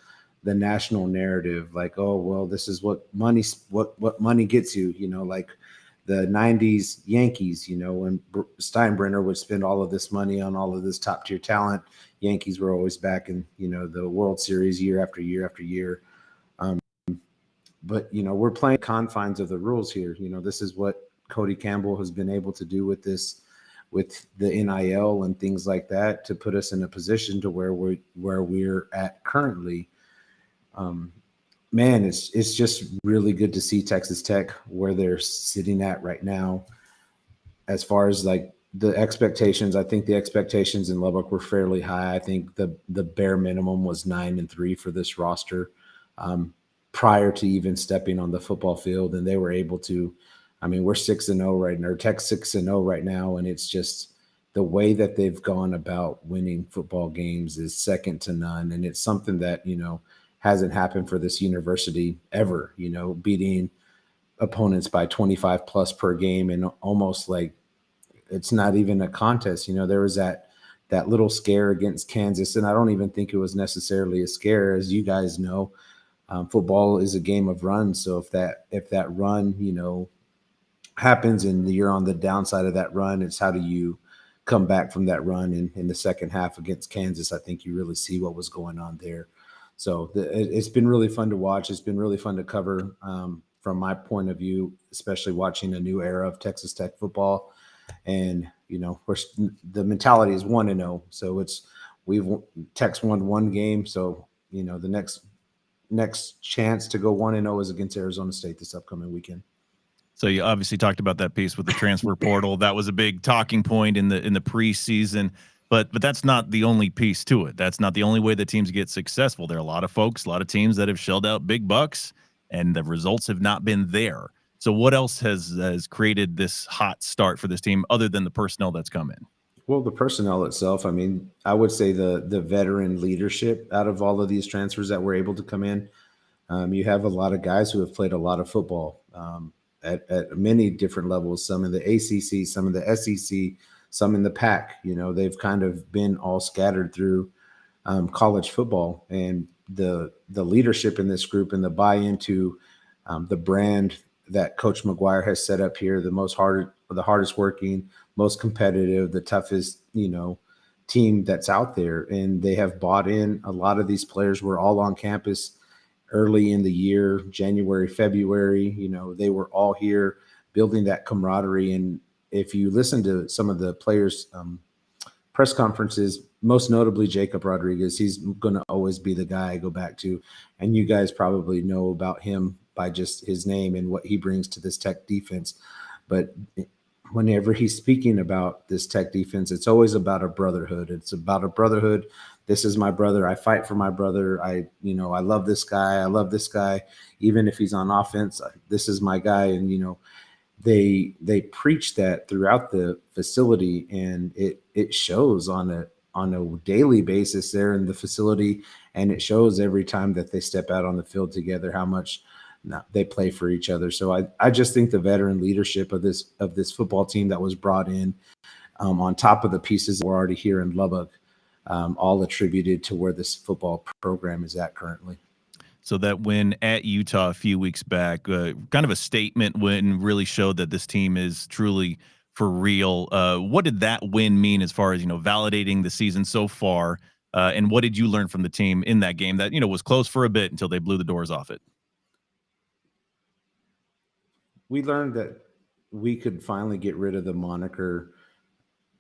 national narrative, like, oh well, this is what money gets you, like the 90s Yankees, when Steinbrenner would spend all of this money on all of this top tier talent. Yankees were always back in, the World Series year after year after year. But, we're playing confines of the rules here. This is what Cody Campbell has been able to do with the NIL and things like that to put us in a position to where we're at currently. Man, it's just really good to see Texas Tech where they're sitting at right now. As far as like the expectations, I think the expectations in Lubbock were fairly high. I think the bare minimum was 9-3 for this roster prior to even stepping on the football field, and they were able to. I mean, we're 6-0 right now. Tech's 6-0 right now, and it's just the way that they've gone about winning football games is second to none, and it's something that hasn't happened for this university ever, beating opponents by 25 plus per game and almost like it's not even a contest. There was that little scare against Kansas, and I don't even think it was necessarily a scare. As you guys know, football is a game of runs. So if that run, happens and you're on the downside of that run, it's how do you come back from that run in the second half against Kansas. I think you really see what was going on there. So it's been really fun to watch. It's been really fun to cover from my point of view, especially watching a new era of Texas Tech football. And, the mentality is 1-0. So Tech's won 1 game. So, the next chance to go 1-0 is against Arizona State this upcoming weekend. So you obviously talked about that piece with the transfer portal. That was a big talking point in the preseason. But that's not the only piece to it. That's not the only way that teams get successful. There are a lot of folks, a lot of teams that have shelled out big bucks, and the results have not been there. So what else has created this hot start for this team other than the personnel that's come in? Well, the personnel itself, I mean, I would say the veteran leadership out of all of these transfers that were able to come in. You have a lot of guys who have played a lot of football at many different levels, some in the ACC, some in the SEC, some in the Pac. They've kind of been all scattered through college football, and the leadership in this group and the buy-in to the brand that Coach McGuire has set up here, the hardest working, most competitive, the toughest, team that's out there. And they have bought in. A lot of these players were all on campus early in the year, January, February. They were all here building that camaraderie. And if you listen to some of the players' press conferences, most notably Jacob Rodriguez, he's going to always be the guy I go back to. And you guys probably know about him by just his name and what he brings to this Tech defense. But whenever he's speaking about this Tech defense, it's always about a brotherhood. It's about a brotherhood. This is my brother. I fight for my brother. I love this guy. I love this guy. Even if he's on offense, this is my guy. And, they preach that throughout the facility, and it shows on a daily basis there in the facility, and it shows every time that they step out on the field together how much they play for each other. So I just think the veteran leadership of this football team that was brought in on top of the pieces that were already here in Lubbock, all attributed to where this football program is at currently. So that win at Utah a few weeks back, kind of a statement win, really showed that this team is truly for real. What did that win mean as far as, validating the season so far? And what did you learn from the team in that game that, was close for a bit until they blew the doors off it? We learned that we could finally get rid of the moniker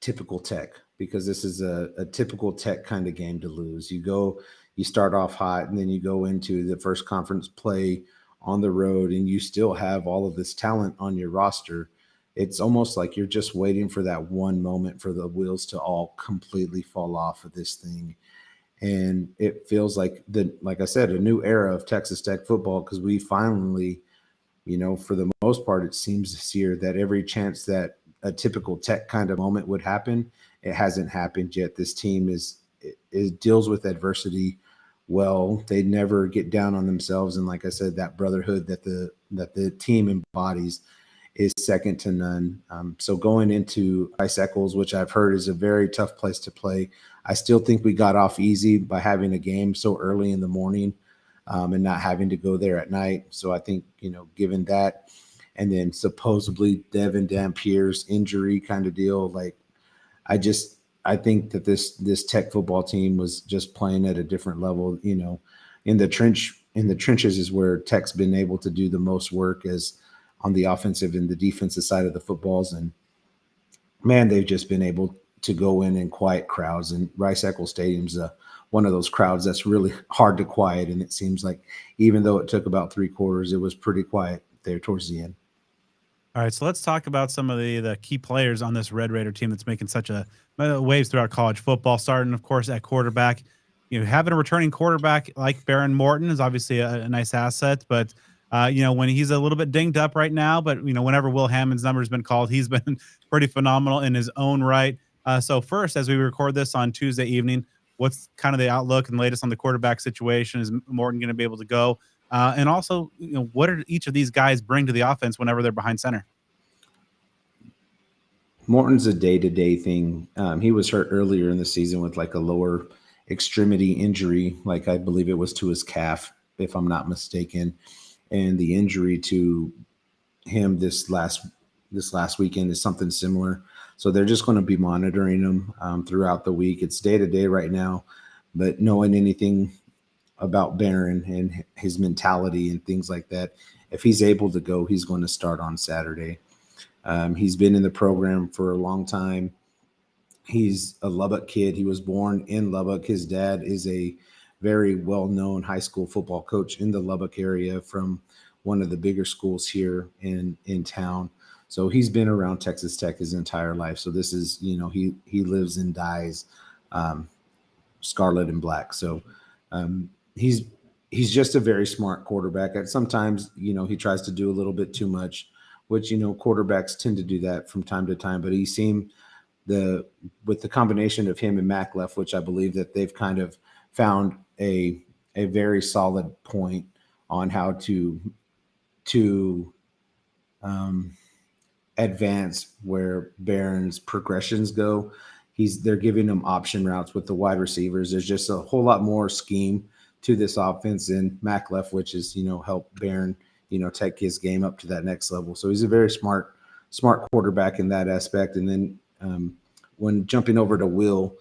typical Tech, because this is a typical Tech kind of game to lose. You start off hot, and then you go into the first conference play on the road, and you still have all of this talent on your roster. It's almost like you're just waiting for that one moment for the wheels to all completely fall off of this thing. And it feels like like I said, a new era of Texas Tech football, because we finally, for the most part, it seems this year that every chance that a typical Tech kind of moment would happen, it hasn't happened yet. This team deals with adversity well. They never get down on themselves, and like I said, that brotherhood that the team embodies is second to none. So going into Ice Eccles, which I've heard is a very tough place to play, I still think we got off easy by having a game so early in the morning and not having to go there at night. So I think, given that, and then supposedly Devin Dampier's injury kind of deal, like I think that this Tech football team was just playing at a different level. In the trenches is where Tech's been able to do the most work, as on the offensive and the defensive side of the footballs. And man, they've just been able to go in and quiet crowds. And Rice Eccles Stadium's one of those crowds that's really hard to quiet. And it seems like even though it took about 3 quarters, it was pretty quiet there towards the end. All right, so let's talk about some of the key players on this Red Raider team that's making such a waves throughout college football, starting, of course, at quarterback. Having a returning quarterback like Baron Morton is obviously a nice asset, but when he's a little bit dinged up right now, but whenever Will Hammond's number has been called, he's been pretty phenomenal in his own right. So first, as we record this on Tuesday evening, what's kind of the outlook and latest on the quarterback situation? Is Morton going to be able to go? And also, what do each of these guys bring to the offense whenever they're behind center? Morton's a day-to-day thing. He was hurt earlier in the season with like a lower extremity injury, like I believe it was to his calf, if I'm not mistaken. And the injury to him this last weekend is something similar. So they're just going to be monitoring him throughout the week. It's day-to-day right now, but knowing anything about Baron and his mentality and things like that, if he's able to go, he's going to start on Saturday. He's been in the program for a long time. He's a Lubbock kid. He was born in Lubbock. His dad is a very well-known high school football coach in the Lubbock area from one of the bigger schools here in town. So he's been around Texas Tech his entire life. So this is, he lives and dies scarlet and black. So he's just a very smart quarterback. And sometimes, he tries to do a little bit too much, which, quarterbacks tend to do that from time to time. But he seemed with the combination of him and Mac Left, which I believe that they've kind of found a very solid point on how to advance where Barron's progressions go. They're giving them option routes with the wide receivers. There's just a whole lot more scheme to this offense, and Mac Left, which is, help Barron, take his game up to that next level. So he's a very smart quarterback in that aspect. And then when jumping over to Will,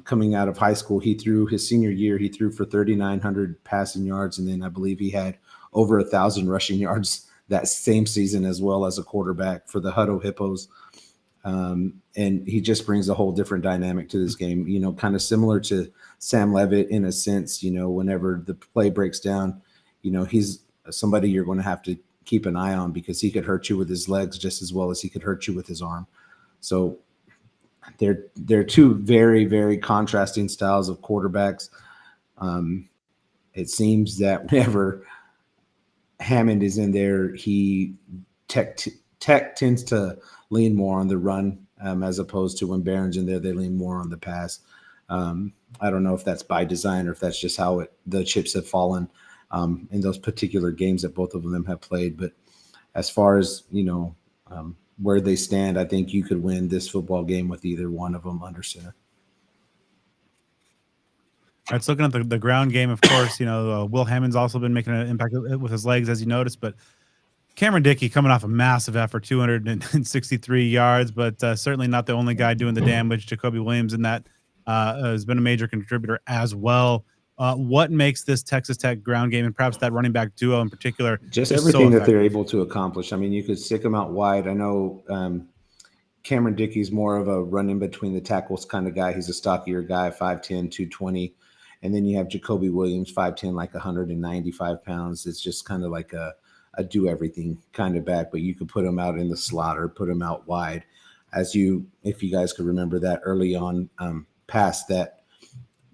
coming out of high school, his senior year, he threw for 3,900 passing yards. And then I believe he had over 1,000 rushing yards that same season as well as a quarterback for the Hutto Hippos. And he just brings a whole different dynamic to this game, kind of similar to Sam Levitt in a sense. Whenever the play breaks down, he's somebody you're going to have to keep an eye on, because he could hurt you with his legs just as well as he could hurt you with his arm. So they're two very, very contrasting styles of quarterbacks. It seems that whenever Hammond is in there, Tech tends to lean more on the run, as opposed to when Barron's in there, they lean more on the pass. I don't know if that's by design or if that's just how the chips have fallen in those particular games that both of them have played. But as far as, where they stand, I think you could win this football game with either one of them under center. All right, so looking at the ground game, of course, Will Hammond's also been making an impact with his legs, as you noticed, but Cameron Dickey coming off a massive effort, 263 yards, but certainly not the only guy doing the damage. Jacoby Williams in that has been a major contributor as well. What makes this Texas Tech ground game and perhaps that running back duo in particular Just just so everything that they're effective? able to accomplish. I mean, you could stick them out wide. I know Cameron Dickey's more of a run in between the tackles kind of guy. He's a stockier guy, 5'10", 220. And then you have Jacoby Williams, 5'10", like 195 pounds. It's just kind of like a do everything kind of back, but you could put him out in the slot or put him out wide. If you guys could remember that early on pass that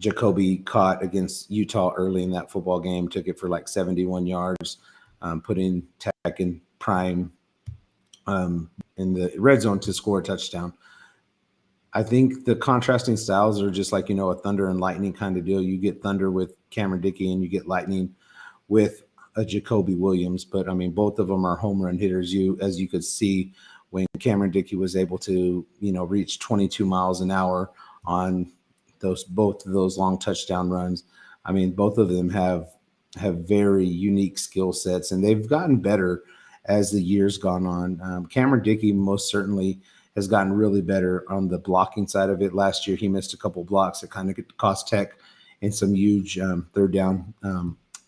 Jacoby caught against Utah early in that football game, took it for like 71 yards, put in Tech in prime in the red zone to score a touchdown. I think the contrasting styles are just like, a thunder and lightning kind of deal. You get thunder with Cameron Dickey and you get lightning with a Jacoby Williams. But I mean, both of them are home run hitters. As you could see when Cameron Dickey was able to, reach 22 miles an hour on both of those long touchdown runs. I mean, both of them have very unique skill sets, and they've gotten better as the years gone on. Cameron Dickey most certainly has gotten really better on the blocking side of it. Last year, he missed a couple blocks that kind of cost Tech in some huge third down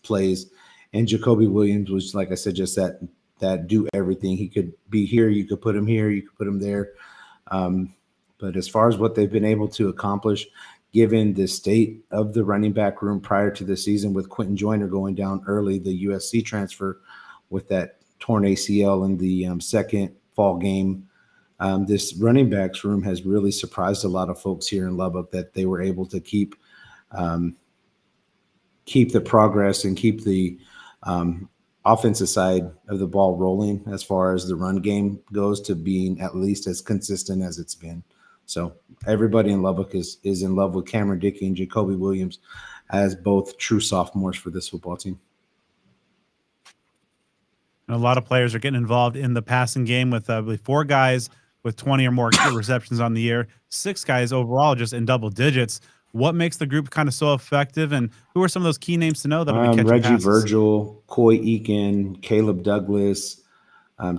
plays. And Jacoby Williams was, like I said, just that do everything. He could be here, you could put him here, you could put him there. But as far as what they've been able to accomplish, given the state of the running back room prior to the season with Quentin Joyner going down early, the USC transfer with that torn ACL in the second fall game, this running backs room has really surprised a lot of folks here in Lubbock that they were able to keep the progress and keep the offensive side of the ball rolling as far as the run game goes to being at least as consistent as it's been. So everybody in Lubbock is in love with Cameron Dickey and Jacoby Williams as both true sophomores for this football team. And a lot of players are getting involved in the passing game with I believe 4 guys with 20 or more receptions on the year, 6 guys overall just in double digits. What makes the group kind of so effective, and who are some of those key names to know that'll be catching Reggie passes? Virgil, Coy Eakin, Caleb Douglas,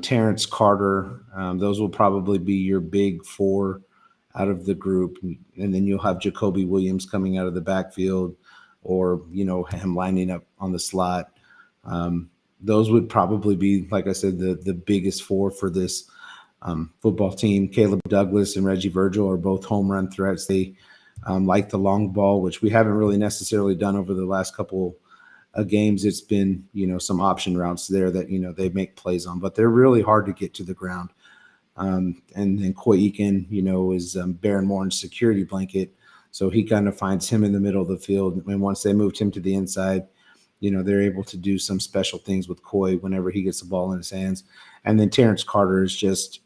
Terrence Carter. Those will probably be your big 4 out of the group. And then you'll have Jacoby Williams coming out of the backfield or, him lining up on the slot. Those would probably be, like I said, the biggest 4 for this football team. Caleb Douglas and Reggie Virgil are both home run threats. They like the long ball, which we haven't really necessarily done over the last couple of games. It's been, some option routes there that, they make plays on, but they're really hard to get to the ground. And then Coy Eakin, is Baron Warren's security blanket. So he kind of finds him in the middle of the field. And once they moved him to the inside, they're able to do some special things with Coy whenever he gets the ball in his hands. And then Terrence Carter is just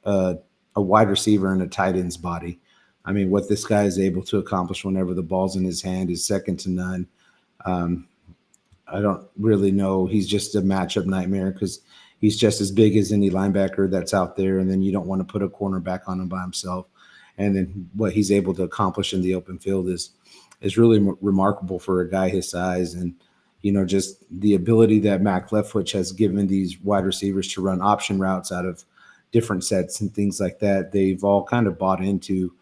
a wide receiver in a tight end's body. I mean, what this guy is able to accomplish whenever the ball's in his hand is second to none. I don't really know. He's just a matchup nightmare because he's just as big as any linebacker that's out there, and then you don't want to put a cornerback on him by himself. And then what he's able to accomplish in the open field is really remarkable for a guy his size. And, just the ability that Mac Leftwich has given these wide receivers to run option routes out of different sets and things like that. They've all kind of bought into,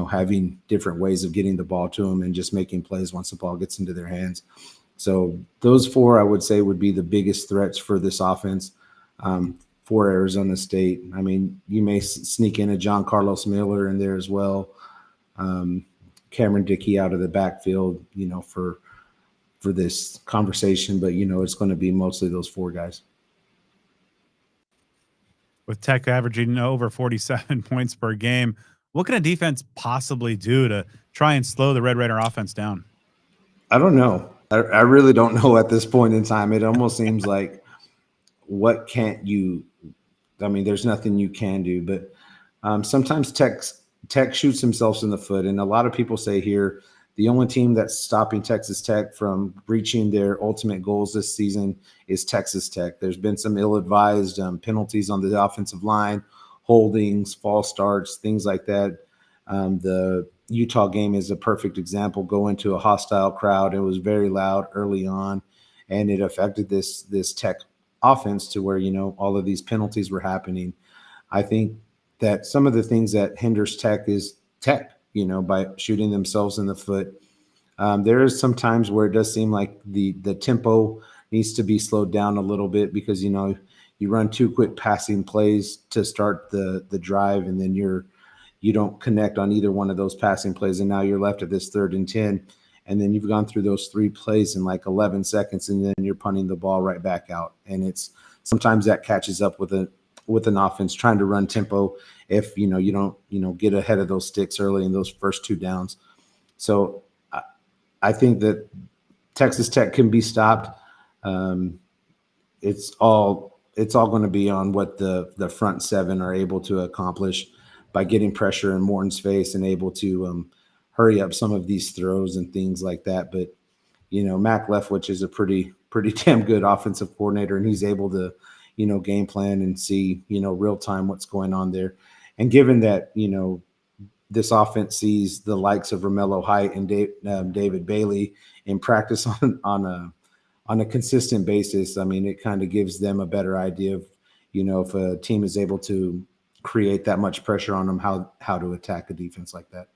having different ways of getting the ball to them and just making plays once the ball gets into their hands. So those 4, I would say, would be the biggest threats for this offense for Arizona State. I mean, you may sneak in a John Carlos Miller in there as well. Cameron Dickey out of the backfield, for this conversation, but it's going to be mostly those 4 guys. With Tech averaging over 47 points per game, what can a defense possibly do to try and slow the Red Raider offense down? I don't know. I really don't know at this point in time. It almost seems like what can't you – I mean, there's nothing you can do, but sometimes Tech shoots themselves in the foot, and a lot of people say here the only team that's stopping Texas Tech from reaching their ultimate goals this season is Texas Tech. There's been some ill-advised penalties on the offensive line, holdings, false starts, things like that. The Utah game is a perfect example. Go into a hostile crowd. It was very loud early on, and it affected this Tech offense to where, all of these penalties were happening. I think that some of the things that hinders Tech is Tech, by shooting themselves in the foot. There is some times where it does seem like the tempo needs to be slowed down a little bit because, you run 2 quick passing plays to start the drive, and then you don't connect on either one of those passing plays, and now you're left at this 3rd and 10, and then you've gone through those 3 plays in like 11 seconds, and then you're punting the ball right back out. And it's sometimes that catches up with an offense trying to run tempo if you don't get ahead of those sticks early in those first 2 downs. So I think that Texas Tech can be stopped. It's all going to be on what the front 7 are able to accomplish by getting pressure in Morton's face and able to hurry up some of these throws and things like that. But Mac Leftwich is a pretty damn good offensive coordinator, and he's able to game plan and see real time what's going on there. And given that this offense sees the likes of Romello Height and David Bailey in practice on a consistent basis, I mean, it kind of gives them a better idea of, if a team is able to create that much pressure on them, how to attack a defense like that.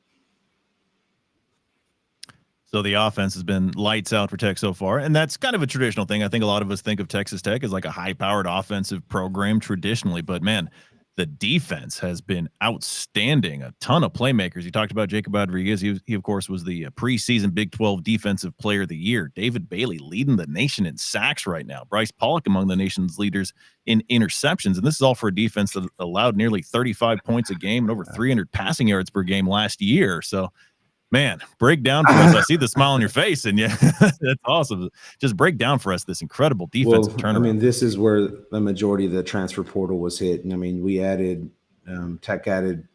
So the offense has been lights out for Tech so far, and that's kind of a traditional thing. I think a lot of us think of Texas Tech as like a high-powered offensive program traditionally, but man, the defense has been outstanding. A ton of playmakers. You talked about Jacob Rodriguez. He of course, was the preseason Big 12 Defensive Player of the Year. David Bailey leading the nation in sacks right now. Bryce Pollock among the nation's leaders in interceptions. And this is all for a defense that allowed nearly 35 points a game and over 300 passing yards per game last year. So, man, break down for us. I see the smile on your face, and yeah, that's awesome. Just break down for us this incredible defensive turnaround. I mean, this is where the majority of the transfer portal was hit. And I mean, we added Tech added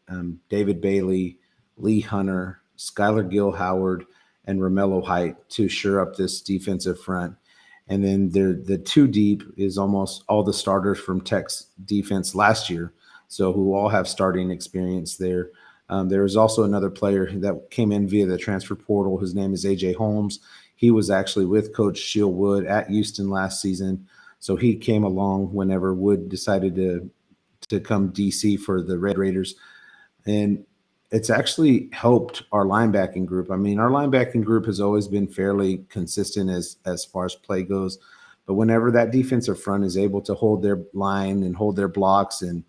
David Bailey, Lee Hunter, Skylar Gill Howard, and Romello Height to shore up this defensive front. And then the 2 deep is almost all the starters from Tech's defense last year, so who all have starting experience there. There is also another player that came in via the transfer portal. His name is AJ Holmes. He was actually with Coach Sheil Wood at Houston last season. So he came along whenever Wood decided to come DC for the Red Raiders. And it's actually helped our linebacking group. I mean, our linebacking group has always been fairly consistent as far as play goes. But whenever that defensive front is able to hold their line and hold their blocks and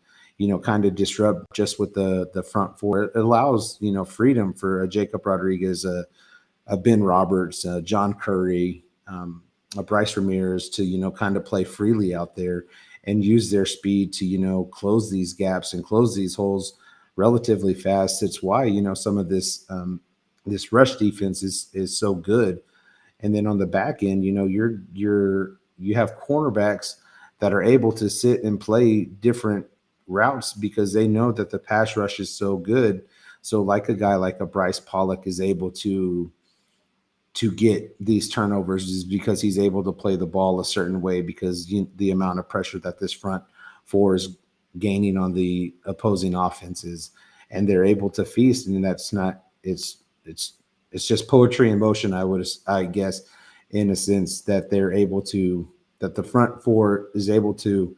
kind of disrupt just with the front 4. It allows, freedom for a Jacob Rodriguez, a Ben Roberts, John Curry, a Bryce Ramirez to, kind of play freely out there and use their speed to, close these gaps and close these holes relatively fast. It's why, some of this rush defense is so good. And then on the back end, you have cornerbacks that are able to sit and play different routes because they know that the pass rush is so good. So like a guy like a Bryce Pollock is able to get these turnovers is because he's able to play the ball a certain way because the amount of pressure that this front 4 is gaining on the opposing offenses, and they're able to feast. And that's not it's just poetry in motion, I guess, in a sense that that the front 4 is able to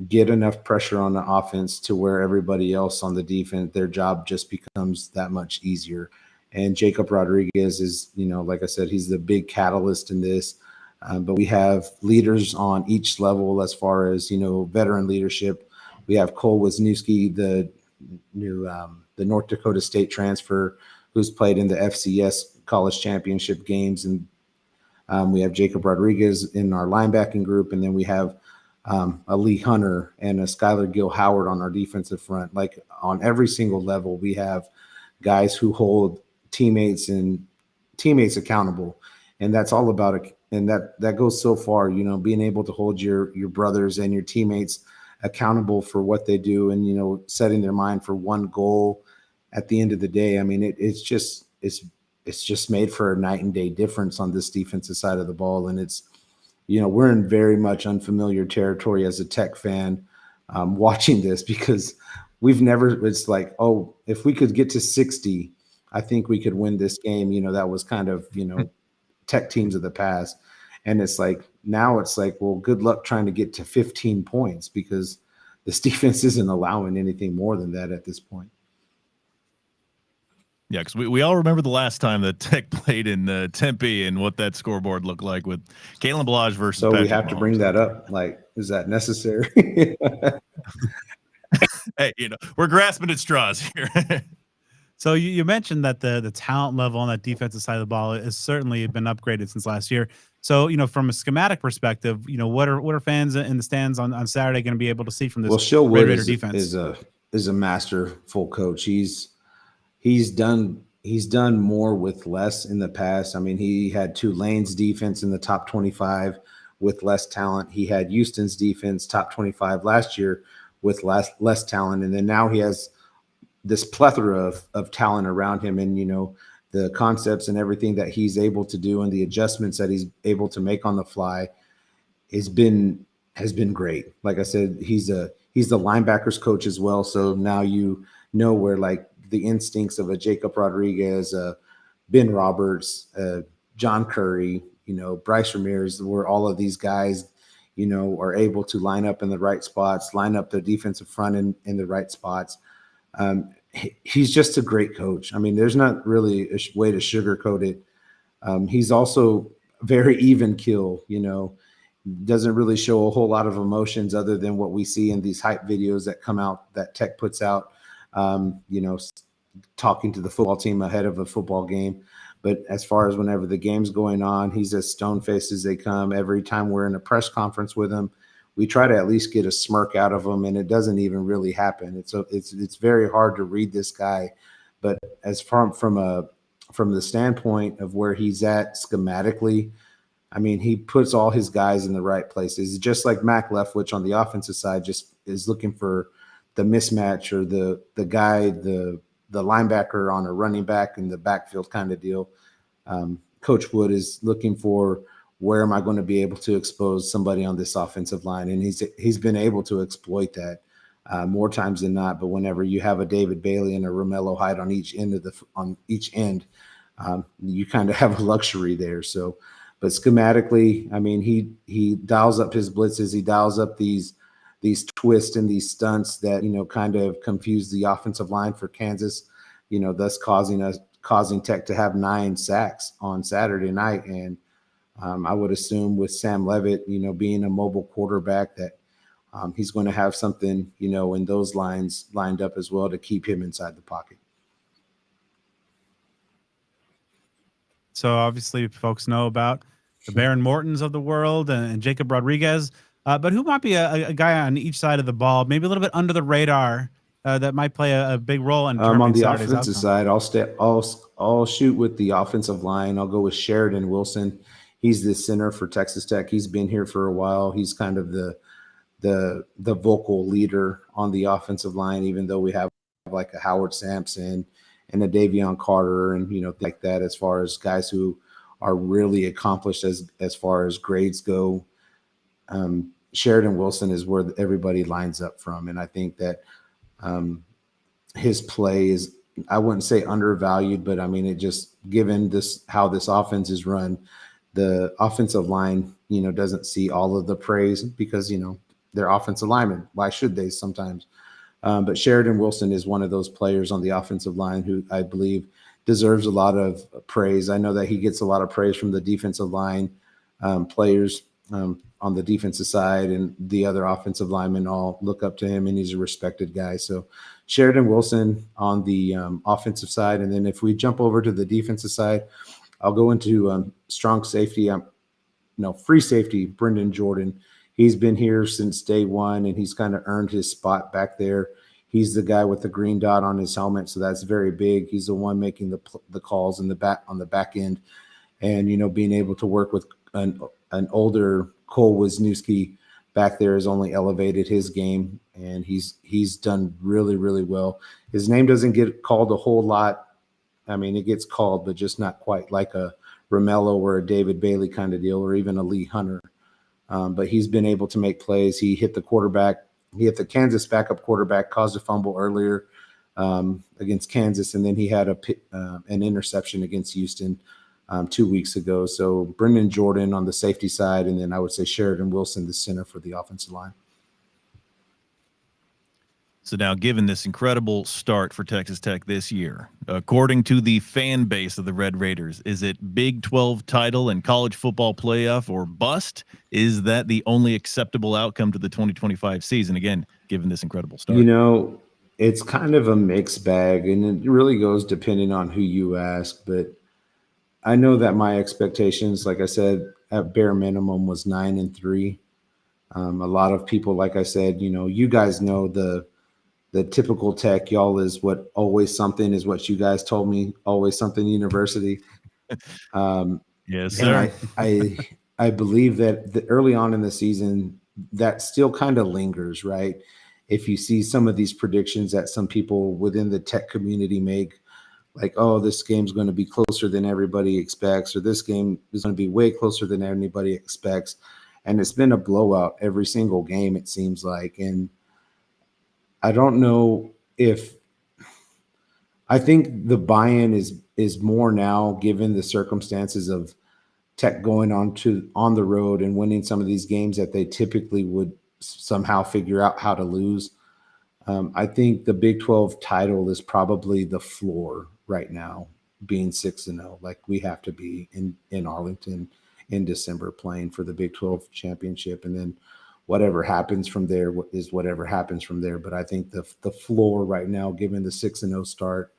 get enough pressure on the offense to where everybody else on the defense, their job just becomes that much easier. And Jacob Rodriguez is, like I said, he's the big catalyst in this. But we have leaders on each level as far as, veteran leadership. We have Cole Wisniewski, the North Dakota State transfer who's played in the FCS college championship games. And we have Jacob Rodriguez in our linebacking group. And then we have a Lee Hunter and a Skylar Gill Howard on our defensive front. Like on every single level, we have guys who hold teammates accountable. And that's all about it. And that goes so far, being able to hold your brothers and your teammates accountable for what they do and, setting their mind for one goal at the end of the day. I mean, it's just made for a night and day difference on this defensive side of the ball. And it's, we're in very much unfamiliar territory as a Tech fan watching this because it's like, oh, if we could get to 60, I think we could win this game. That was kind of, Tech teams of the past. And it's like, now it's like, well, good luck trying to get to 15 points because this defense isn't allowing anything more than that at this point. Yeah, because we all remember the last time that Tech played in Tempe and what that scoreboard looked like with Kalen Balaj versus So Patrick we have to Mahomes. bring that up. Like, is that necessary? Hey, we're grasping at straws here. So you mentioned that the talent level on that defensive side of the ball has certainly been upgraded since last year. So, from a schematic perspective, what are fans in the stands on Saturday going to be able to see from this Well, Red Wood Raider defense? is a masterful coach. He's done more with less in the past. I mean, he had Tulane's defense in the top 25 with less talent. He had Houston's defense top 25 last year with less talent, and then now he has this plethora of talent around him, and the concepts and everything that he's able to do and the adjustments that he's able to make on the fly has been great. Like I said, he's the linebackers coach as well, so now where like the instincts of a Jacob Rodriguez, Ben Roberts, John Curry, Bryce Ramirez, where all of these guys, are able to line up in the right spots, line up the defensive front in the right spots. He's just a great coach. I mean, there's not really a way to sugarcoat it. He's also very even keel, doesn't really show a whole lot of emotions other than what we see in these hype videos that come out that Tech puts out, talking to the football team ahead of a football game. But as far as whenever the game's going on, he's as stone-faced as they come. Every time we're in a press conference with him, we try to at least get a smirk out of him, and it doesn't even really happen. It's very hard to read this guy. But as from the standpoint of where he's at schematically, I mean, he puts all his guys in the right places. Just like Mac Leftwich on the offensive side just is looking for the mismatch or the guy, the linebacker on a running back in the backfield kind of deal. Coach Wood is looking for, where am I going to be able to expose somebody on this offensive line? And he's been able to exploit that more times than not. But whenever you have a David Bailey and a Romello Hyde on each end, you kind of have a luxury there. So, but schematically, I mean, he dials up his blitzes. He dials up these twists and these stunts that, kind of confuse the offensive line for Kansas, thus causing Tech to have 9 sacks on Saturday night. And I would assume with Sam Levitt, being a mobile quarterback, that he's going to have something, in those lines lined up as well to keep him inside the pocket. So obviously folks know about the Baron Mortons of the world and Jacob Rodriguez, but who might be a guy on each side of the ball, maybe a little bit under the radar, that might play a big role in on the Saturday's offensive outcome? side, I'll shoot with the offensive line. I'll go with Sheridan Wilson. He's the center for Texas Tech. He's been here for a while. He's kind of the vocal leader on the offensive line, even though we have like a Howard Sampson and a Davion Carter and like that, as far as guys who are really accomplished as far as grades go. Sheridan Wilson is where everybody lines up from, and I think that his play is, I wouldn't say undervalued, but I mean, it just, given how this offense is run, the offensive line, doesn't see all of the praise because, they're offensive linemen. Why should they sometimes? But Sheridan Wilson is one of those players on the offensive line who I believe deserves a lot of praise. I know that he gets a lot of praise from the defensive line players on the defensive side, and the other offensive linemen all look up to him, and he's a respected guy. So Sheridan Wilson on the offensive side. And then if we jump over to the defensive side, I'll go into strong safety. Free safety, Brendan Jordan. He's been here since day one, and he's kind of earned his spot back there. He's the guy with the green dot on his helmet, so that's very big. He's the one making the calls on the back end, and being able to work with an older Cole Wisniewski back there has only elevated his game, and he's done really, really well. His name doesn't get called a whole lot. I mean, it gets called, but just not quite like a Romello or a David Bailey kind of deal, or even a Lee Hunter. But he's been able to make plays. He hit the quarterback. He hit the Kansas backup quarterback, caused a fumble earlier against Kansas, and then he had an interception against Houston 2 weeks ago. So Brendan Jordan on the safety side, and then I would say Sheridan Wilson, the center for the offensive line. So now, given this incredible start for Texas Tech this year, according to the fan base of the Red Raiders, is it Big 12 title and college football playoff or bust? Is that the only acceptable outcome to the 2025 season? Again, given this incredible start. You know, it's kind of a mixed bag, and it really goes depending on who you ask. But I know that my expectations, like I said, at bare minimum was 9-3. A lot of people, like I said, you guys know the typical Tech, y'all is what always something is what you guys told me, always something university. Yes, sir. And I believe that early on in the season, that still kind of lingers, right? If you see some of these predictions that some people within the Tech community make, like, oh, this game's going to be closer than everybody expects, or this game is going to be way closer than anybody expects. And it's been a blowout every single game, it seems like. And I don't know if I think the buy-in is more now, given the circumstances of Tech going on the road and winning some of these games that they typically would somehow figure out how to lose. I think the Big 12 title is probably the floor right now, being 6-0. Like we have to be in Arlington in December playing for the Big 12 championship, and then whatever happens from there is whatever happens from there. But I think the floor right now, given the 6-0 start,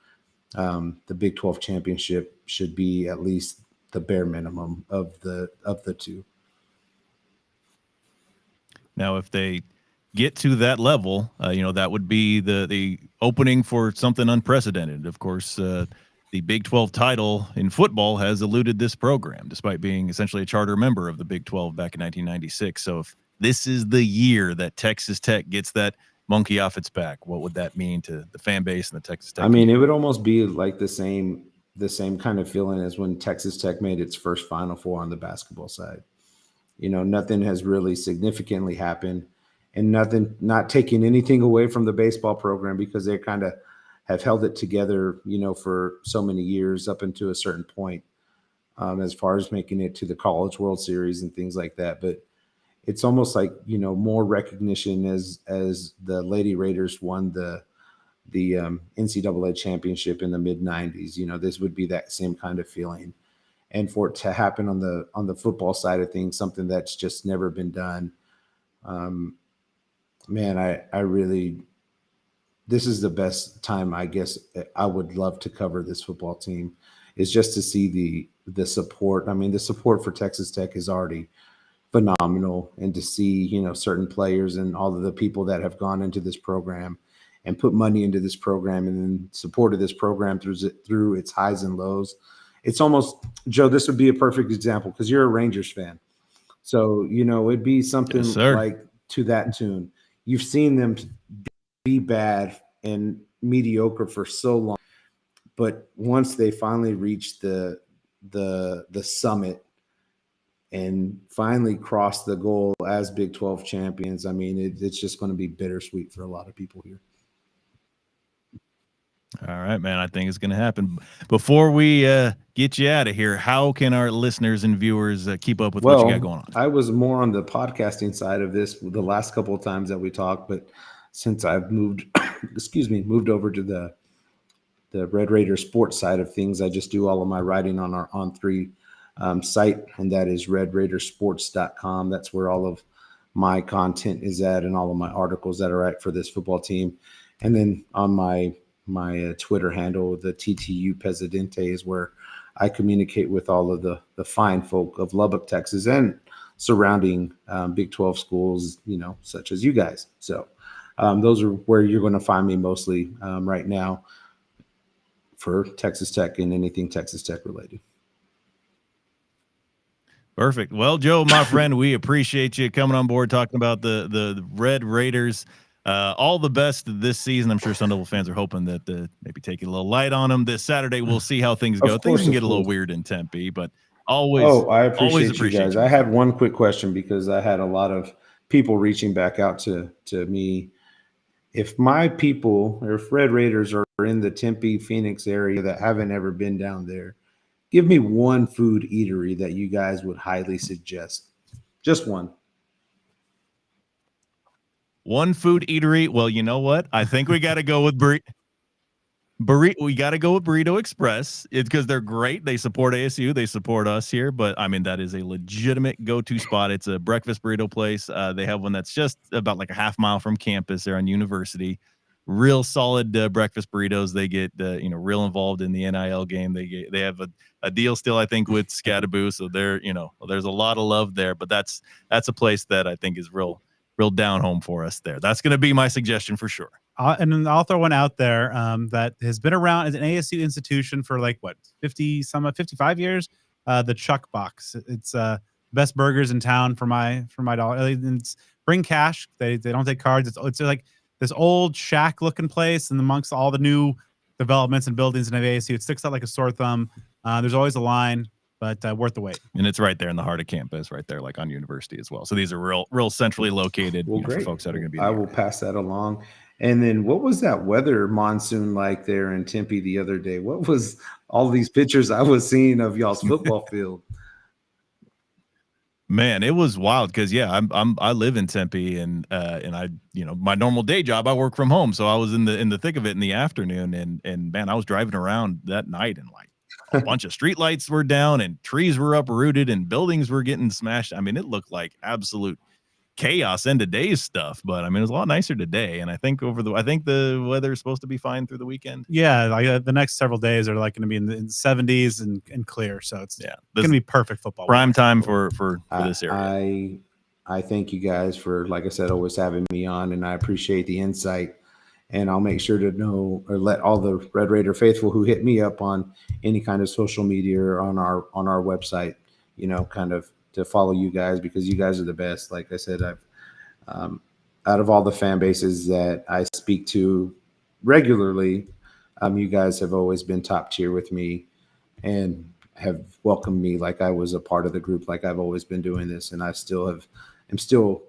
the Big 12 championship should be at least the bare minimum of the two. Now, if they get to that level, that would be the opening for something unprecedented. Of course, the Big 12 title in football has eluded this program, despite being essentially a charter member of the Big 12 back in 1996. So if this is the year that Texas Tech gets that monkey off its back, what would that mean to the fan base and the Texas Tech? I mean, it would almost be like the same kind of feeling as when Texas Tech made its first Final Four on the basketball side. Nothing has really significantly happened, and not taking anything away from the baseball program, because they kind of have held it together, for so many years up until a certain point, as far as making it to the College World Series and things like that. But it's almost like, more recognition as the Lady Raiders won the NCAA championship in the mid 90s. This would be that same kind of feeling. And for it to happen on the football side of things, something that's just never been done. Man, I really, this is the best time, I guess. I would love to cover this football team, is just to see the support. I mean, the support for Texas Tech is already phenomenal, and to see, certain players and all of the people that have gone into this program and put money into this program and then supported this program through its highs and lows. It's almost, Joe, this would be a perfect example because you're a Rangers fan. So, it'd be something like to that tune. You've seen them be bad and mediocre for so long, but once they finally reach the summit and finally cross the goal as Big 12 champions, I mean, it's just going to be bittersweet for a lot of people here. All right, man. I think it's going to happen. Before we get you out of here, how can our listeners and viewers keep up with what you got going on? I was more on the podcasting side of this the last couple of times that we talked, but since I've moved over to the Red Raider sports side of things, I just do all of my writing on our On3 site, and that is redraidersports.com. That's where all of my content is at, and all of my articles that are at for this football team. And then on my Twitter handle, the TTU Presidente, is where I communicate with all of the fine folk of Lubbock, Texas, and surrounding Big 12 schools, such as you guys. So those are where you're going to find me mostly right now for Texas Tech and anything Texas Tech related. Perfect. Well, Joe, my friend, we appreciate you coming on board, talking about the Red Raiders. All the best this season. I'm sure Sun Devil fans are hoping that maybe taking a little light on them this Saturday. We'll see how things go. Things can get a little weird in Tempe, but always. Oh, I appreciate you guys. I had one quick question, because I had a lot of people reaching back out to me. If my people, or if Red Raiders are in the Tempe, Phoenix area that haven't ever been down there, Give me one food eatery that you guys would highly suggest. Just one. One food eatery. Well, you know what? I think we got to go with we got to go with Burrito Express. It's because they're great. They support ASU. They support us here. But I mean, that is a legitimate go-to spot. It's a breakfast burrito place. They have one that's just about like a half mile from campus there on University. Real solid breakfast burritos. They get real involved in the NIL game. They have a deal still, I think, with Scadaboo. So there's a lot of love there. But that's a place that I think is real down home for us there. That's going to be my suggestion for sure. And then I'll throw one out there that has been around as an ASU institution for 55 years. The Chuck Box. It's best burgers in town for my dollar. It's bring cash. They don't take cards. It's like this old shack looking place, and amongst all the new developments and buildings in ASU, it sticks out like a sore thumb. There's always a line, but worth the wait. And it's right there in the heart of campus, right there, like on University as well. So these are real centrally located for folks that are going to be. I will pass that along. And then what was that weather monsoon like there in Tempe the other day? What was all these pictures I was seeing of y'all's football field? Man, it was wild because I live in Tempe and I my normal day job I work from home, so I was in the thick of it in the afternoon and man, I was driving around that night and like a bunch of street lights were down and trees were uprooted and buildings were getting smashed. I mean, it looked like absolute chaos end of days stuff, but I mean, it was a lot nicer today. And I think the weather is supposed to be fine through the weekend. Yeah, like the next several days are like going to be in the 70s and clear, so it's going to be perfect football prime time for this area. I thank you guys for, like I said, always having me on, and I appreciate the insight. And I'll make sure to know or let all the Red Raider faithful who hit me up on any kind of social media or on our website, kind of to follow you guys, because you guys are the best. Like I said, I've out of all the fan bases that I speak to regularly, you guys have always been top tier with me and have welcomed me like I was a part of the group, like I've always been doing this, and I'm still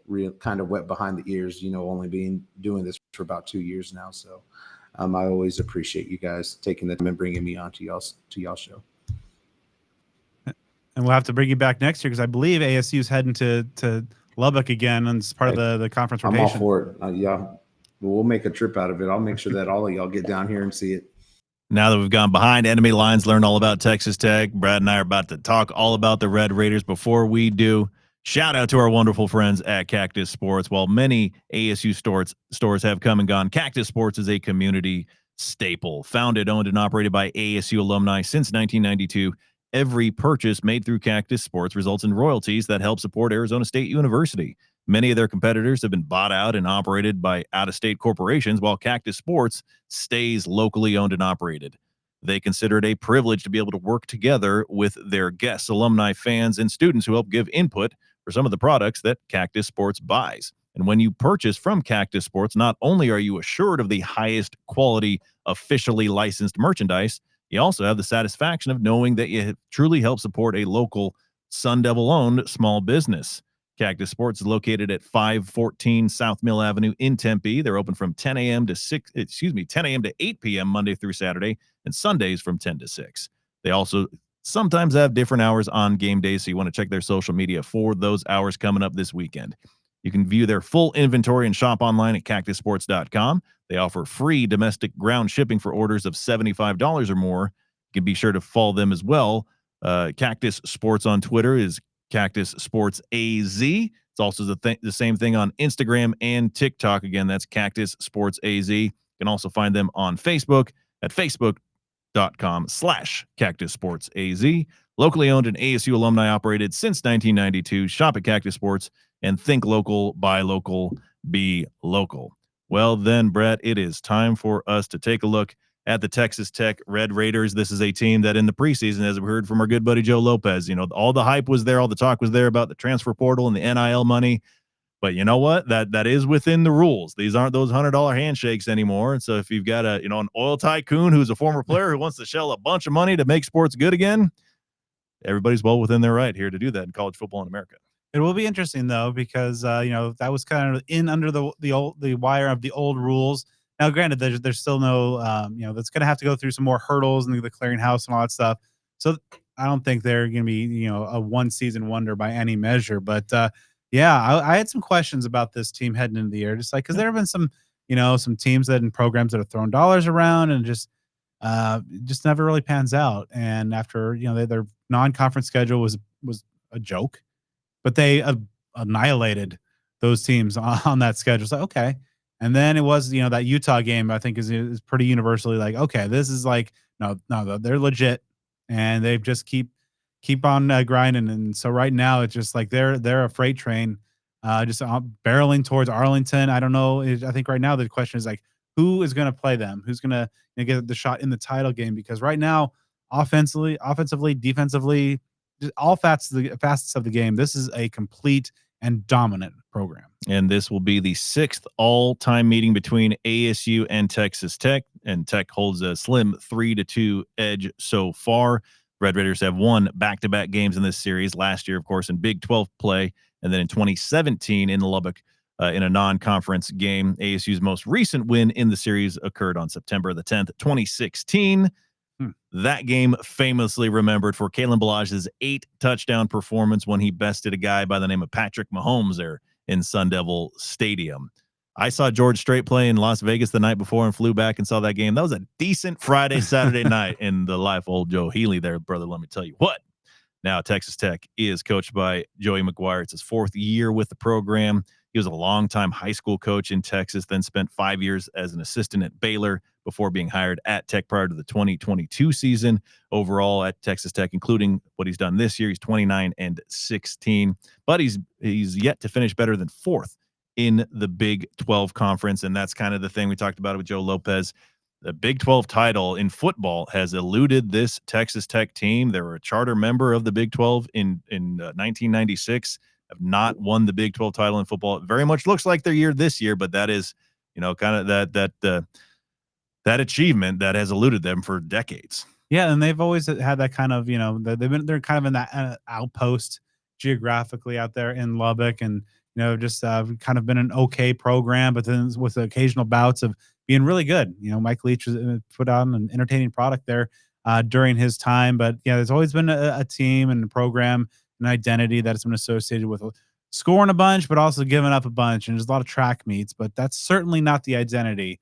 real kind of wet behind the ears, only doing this for about 2 years now. So I always appreciate you guys taking the time and bringing me on to y'all's show. And we'll have to bring you back next year because I believe ASU is heading to Lubbock again, and it's part of the conference rotation. I'm all for it. Yeah, we'll make a trip out of it. I'll make sure that all of y'all get down here and see it. Now that we've gone behind enemy lines, learned all about Texas Tech, Brad and I are about to talk all about the Red Raiders. Before we do, shout out to our wonderful friends at Cactus Sports. While many ASU stores have come and gone, Cactus Sports is a community staple. Founded, owned, and operated by ASU alumni since 1992, every purchase made through Cactus Sports results in royalties that help support Arizona State University. Many of their competitors have been bought out and operated by out-of-state corporations, while Cactus Sports stays locally owned and operated. They consider it a privilege to be able to work together with their guests, alumni, fans, and students who help give input for some of the products that Cactus Sports buys. And when you purchase from Cactus Sports, not only are you assured of the highest quality, officially licensed merchandise, you also have the satisfaction of knowing that you truly help support a local Sun Devil-owned small business. Cactus Sports is located at 514 South Mill Avenue in Tempe. They're open from 10 a.m. to 8 p.m. Monday through Saturday, and Sundays from 10 to 6. They also sometimes have different hours on game days, so you want to check their social media for those hours coming up this weekend. You can view their full inventory and shop online at cactussports.com. They offer free domestic ground shipping for orders of $75 or more. You can be sure to follow them as well. Cactus Sports on Twitter is Cactus Sports AZ. It's also the same thing on Instagram and TikTok. Again, that's Cactus Sports AZ. You can also find them on Facebook at facebook.com/Cactus Sports AZ. Locally owned and ASU alumni operated since 1992. Shop at Cactus Sports and think local, buy local, be local. Well then, Brett, it is time for us to take a look at the Texas Tech Red Raiders. This is a team that in the preseason, as we heard from our good buddy Joe Lopez, all the hype was there, all the talk was there about the transfer portal and the NIL money. But you know what? That is within the rules. These aren't those $100 handshakes anymore. And so if you've got an oil tycoon who's a former player who wants to shell a bunch of money to make sports good again, everybody's well within their right here to do that in college football in America. It will be interesting though, because that was kind of in under the wire of the old rules. Now, granted, there's still no that's going to have to go through some more hurdles and the clearinghouse and all that stuff. So I don't think they're going to be, a one season wonder by any measure. But yeah, I had some questions about this team heading into the year, just like because there have been some, some teams that and programs that have thrown dollars around and just never really pans out. And after their non-conference schedule was a joke, but they annihilated those teams on that schedule. So okay, and then it was that Utah game. I think is pretty universally like, okay, this is like no, they're legit, and they just keep on grinding. And so right now it's just like they're a freight train, just barreling towards Arlington. I don't know. I think right now the question is like, who is going to play them? Who's going to get the shot in the title game? Because right now, offensively, defensively, just all facets of the game, this is a complete and dominant program. And this will be the 6th all-time meeting between ASU and Texas Tech, and Tech holds a slim 3-2 edge so far. Red Raiders have won back-to-back games in this series. Last year, of course, in Big 12 play, and then in 2017 in Lubbock in a non-conference game. ASU's most recent win in the series occurred on September the 10th, 2016. That game famously remembered for Kalen Balage's 8-touchdown performance when he bested a guy by the name of Patrick Mahomes there in Sun Devil Stadium. I saw George Strait play in Las Vegas the night before and flew back and saw that game. That was a decent Friday, Saturday night in the life of old Joe Healy there, brother. Let me tell you what. Now, Texas Tech is coached by Joey McGuire. It's his 4th year with the program. He was a longtime high school coach in Texas, then spent 5 years as an assistant at Baylor before being hired at Tech prior to the 2022 season. Overall at Texas Tech, including what he's done this year, he's 29-16, but he's yet to finish better than 4th in the Big 12 conference. And that's kind of the thing we talked about with Joe Lopez. The Big 12 title in football has eluded this Texas Tech team. They were a charter member of the Big 12 in 1996, have not won the Big 12 title in football. It very much looks like their year this year, but that is, kind of that achievement that has eluded them for decades. Yeah, and they've always had that kind of, they're kind of in that outpost geographically out there in Lubbock, and just kind of been an okay program, but then with the occasional bouts of being really good. Mike Leach has put on an entertaining product there during his time, but yeah, there's always been a team and a program, an identity that's been associated with scoring a bunch, but also giving up a bunch, and there's a lot of track meets, but that's certainly not the identity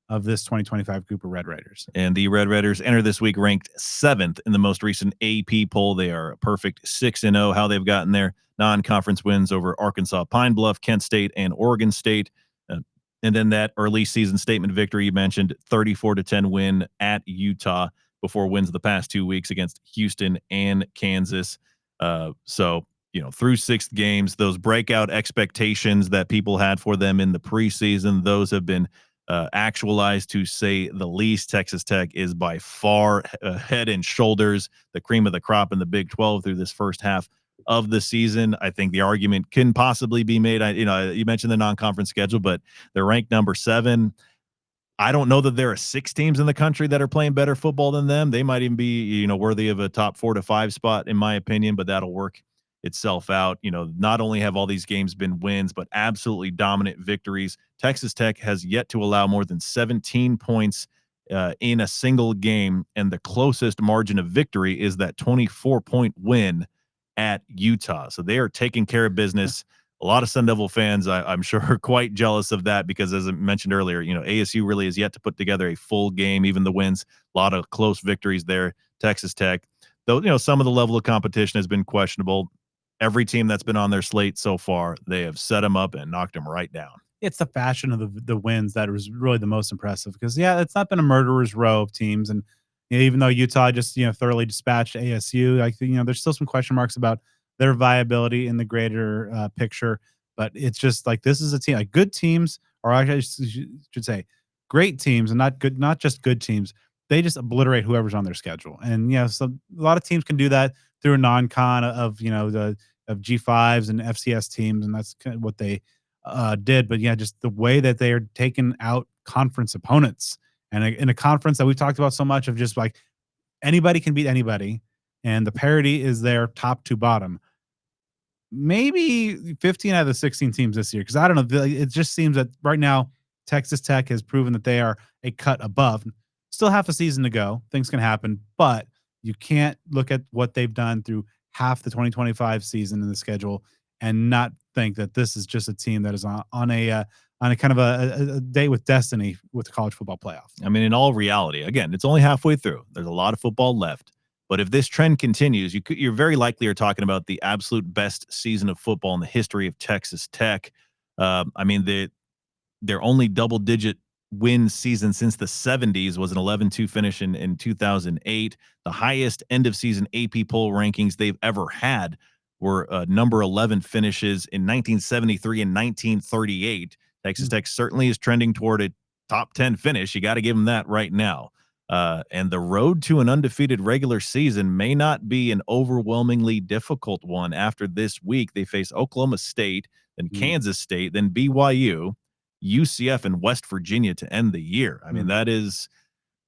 of this 2025 group of Red Raiders. And the Red Raiders enter this week ranked 7th in the most recent AP poll. They are a perfect 6-0. How they've gotten there: non-conference wins over Arkansas, Pine Bluff, Kent State, and Oregon State. And then that early season statement victory you mentioned, 34-10 win at Utah before wins the past 2 weeks against Houston and Kansas. So, through 6 games, those breakout expectations that people had for them in the preseason, those have been actualized, to say the least. Texas Tech is by far head and shoulders the cream of the crop in the Big 12 through this first half of the season. I think the argument can possibly be made. You mentioned the non-conference schedule, but they're ranked number 7. I don't know that there are 6 teams in the country that are playing better football than them. They might even be, worthy of a top 4 to 5 spot, in my opinion, but that'll work itself out. Not only have all these games been wins, but absolutely dominant victories. Texas Tech has yet to allow more than 17 points in a single game, and the closest margin of victory is that 24-point win at Utah. So they are taking care of business. A lot of Sun Devil fans, I'm sure, are quite jealous of that because, as I mentioned earlier, ASU really has yet to put together a full game. Even the wins, a lot of close victories there. Texas Tech, though, some of the level of competition has been questionable. Every team that's been on their slate so far, they have set them up and knocked them right down. It's the fashion of the wins that was really the most impressive, because it's not been a murderer's row of teams, and even though Utah just thoroughly dispatched ASU, I think there's still some question marks about their viability in the greater picture. But it's just like, this is a team, like good teams, or actually I should say great teams, and not just good teams. They just obliterate whoever's on their schedule, and so a lot of teams can do that through a non-con of of G5s and FCS teams, and that's kind of what they did. But just the way that they are taking out conference opponents, and in a conference that we've talked about so much, of just like anybody can beat anybody, and the parity is there top to bottom. Maybe 15 out of the 16 teams this year, because I don't know, it just seems that right now Texas Tech has proven that they are a cut above. Still half a season to go, things can happen, but You can't look at what they've done through half the 2025 season in the schedule and not think that this is just a team that is on a kind of a date with destiny with the college football playoff. I mean, in all reality, again, it's only halfway through. There's a lot of football left. But if this trend continues, you're very likely are talking about the absolute best season of football in the history of Texas Tech. I mean, their only double-digit win season since the 70s was an 11-2 finish in 2008. The highest end-of-season AP poll rankings they've ever had were number 11 finishes in 1973 and 1938. Texas Tech certainly is trending toward a top 10 finish. You got to give them that right now. And the road to an undefeated regular season may not be an overwhelmingly difficult one. After this week, they face Oklahoma State, then Kansas State, then BYU, UCF, and West Virginia to end the year. I mean, that is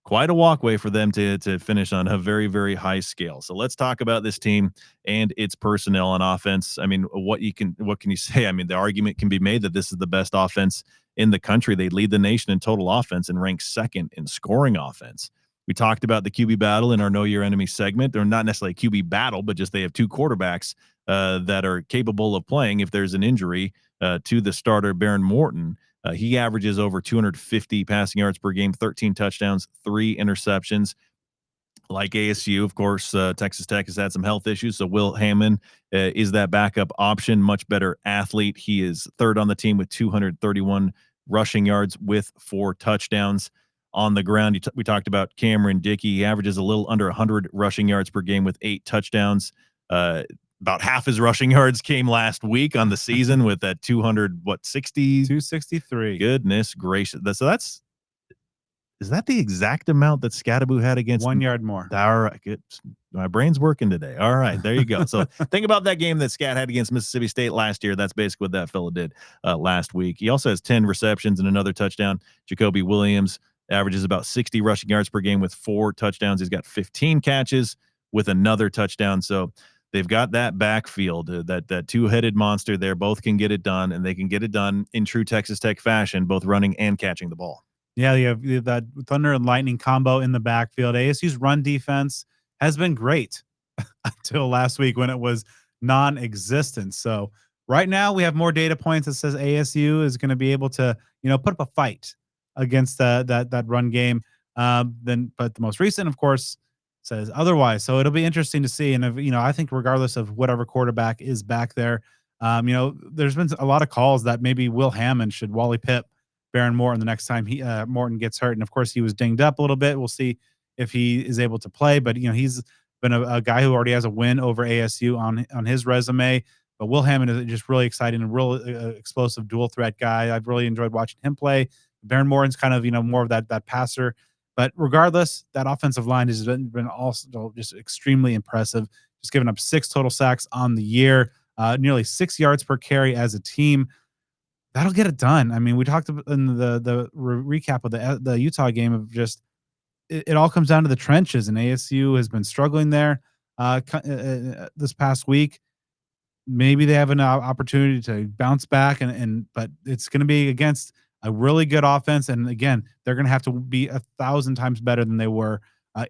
quite a walkway for them to finish on a very, very high scale. So let's talk about this team and its personnel on offense. I mean, what can you say? I mean, the argument can be made that this is the best offense in the country. They lead the nation in total offense and rank second in scoring offense. We talked about the QB battle in our Know Your Enemy segment. They're not necessarily a QB battle, but just they have two quarterbacks that are capable of playing if there's an injury to the starter, Baron Morton. He averages over 250 passing yards per game, 13 touchdowns, 3 interceptions. Like ASU, of course, Texas Tech has had some health issues, so Will Hammond is that backup option, much better athlete. He is third on the team with 231 rushing yards with 4 touchdowns on the ground. We talked about Cameron Dickey. He averages a little under 100 rushing yards per game with 8 touchdowns. About half his rushing yards came last week on the season with that 263. Goodness gracious. Is that the exact amount that Scattaboo had against 1 yard more? All right. Good. My brain's working today. All right. There you go. So think about that game that Scat had against Mississippi State last year. That's basically what that fella did last week. He also has 10 receptions and another touchdown. Jacoby Williams averages about 60 rushing yards per game with 4 touchdowns. He's got 15 catches with another touchdown. So they've got that backfield, that two-headed monster there. Both can get it done, and they can get it done in true Texas Tech fashion, both running and catching the ball. Yeah, you have that thunder and lightning combo in the backfield. ASU's run defense has been great until last week when it was non-existent. So right now we have more data points that says ASU is going to be able to, put up a fight against that run game. But the most recent, of course, says otherwise. So it'll be interesting to see. And I think regardless of whatever quarterback is back there, there's been a lot of calls that maybe Will Hammond should Wally Pipp Baron Morton the next time Morton gets hurt. And of course he was dinged up a little bit. We'll see if he is able to play, but he's been a guy who already has a win over ASU on his resume. But Will Hammond is just really exciting and real explosive dual threat guy. I've really enjoyed watching him play. Baron Morton's kind of, more of that passer, but regardless, that offensive line has been also just extremely impressive. Just giving up 6 total sacks on the year, nearly 6 yards per carry as a team. That'll get it done. I mean, we talked in the recap of the Utah game of just it all comes down to the trenches, and ASU has been struggling there this past week. Maybe they have an opportunity to bounce back, but it's going to be against a really good offense, and again, they're going to have to be 1,000 times better than they were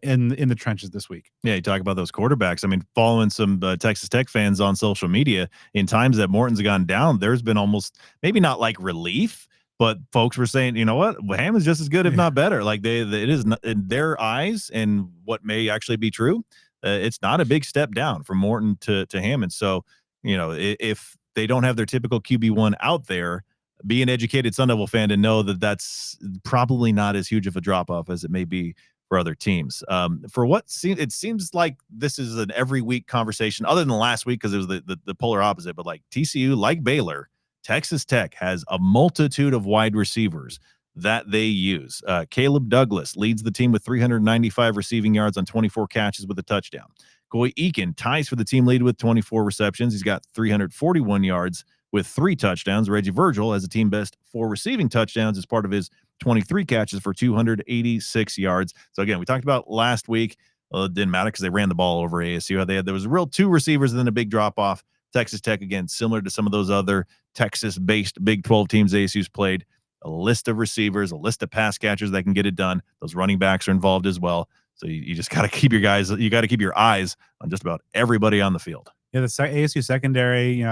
in the trenches this week. Yeah, you talk about those quarterbacks. I mean, following some Texas Tech fans on social media, in times that Morton's gone down, there's been almost maybe not like relief, but folks were saying, you know what, Hammond's just as good, if not better. Like it is not, in their eyes, and what may actually be true, it's not a big step down from Morton to Hammond. So, if they don't have their typical QB1 out there, be an educated Sun Devil fan to know that that's probably not as huge of a drop off as it may be for other teams. For what it seems like this is an every week conversation, other than last week because it was the polar opposite. But like TCU, like Baylor, Texas Tech has a multitude of wide receivers that they use. Caleb Douglas leads the team with 395 receiving yards on 24 catches with a touchdown. Coy Eakin ties for the team lead with 24 receptions. He's got 341 yards with 3 touchdowns. Reggie Virgil has a team best 4 receiving touchdowns as part of his 23 catches for 286 yards. So again, we talked about last week. Well, it didn't matter because they ran the ball over ASU. There was a real 2 receivers and then a big drop off. Texas Tech, again, similar to some of those other Texas-based Big 12 teams ASU's played, a list of receivers, a list of pass catchers that can get it done. Those running backs are involved as well. So you just got to keep you got to keep your eyes on just about everybody on the field. Yeah, the ASU secondary,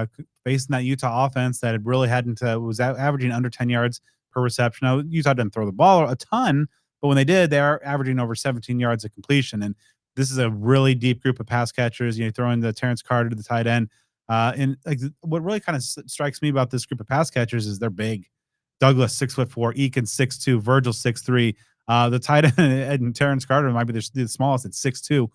facing that Utah offense that really hadn't was averaging under 10 yards per reception. Now, Utah didn't throw the ball a ton, but when they did, they are averaging over 17 yards of completion. And this is a really deep group of pass catchers. Throwing the Terrence Carter to the tight end. And like what really kind of strikes me about this group of pass catchers is they're big. Douglas 6'4", Eakin 6'2", Virgil 6'3". The tight end and Terrence Carter might be the smallest at 6'2".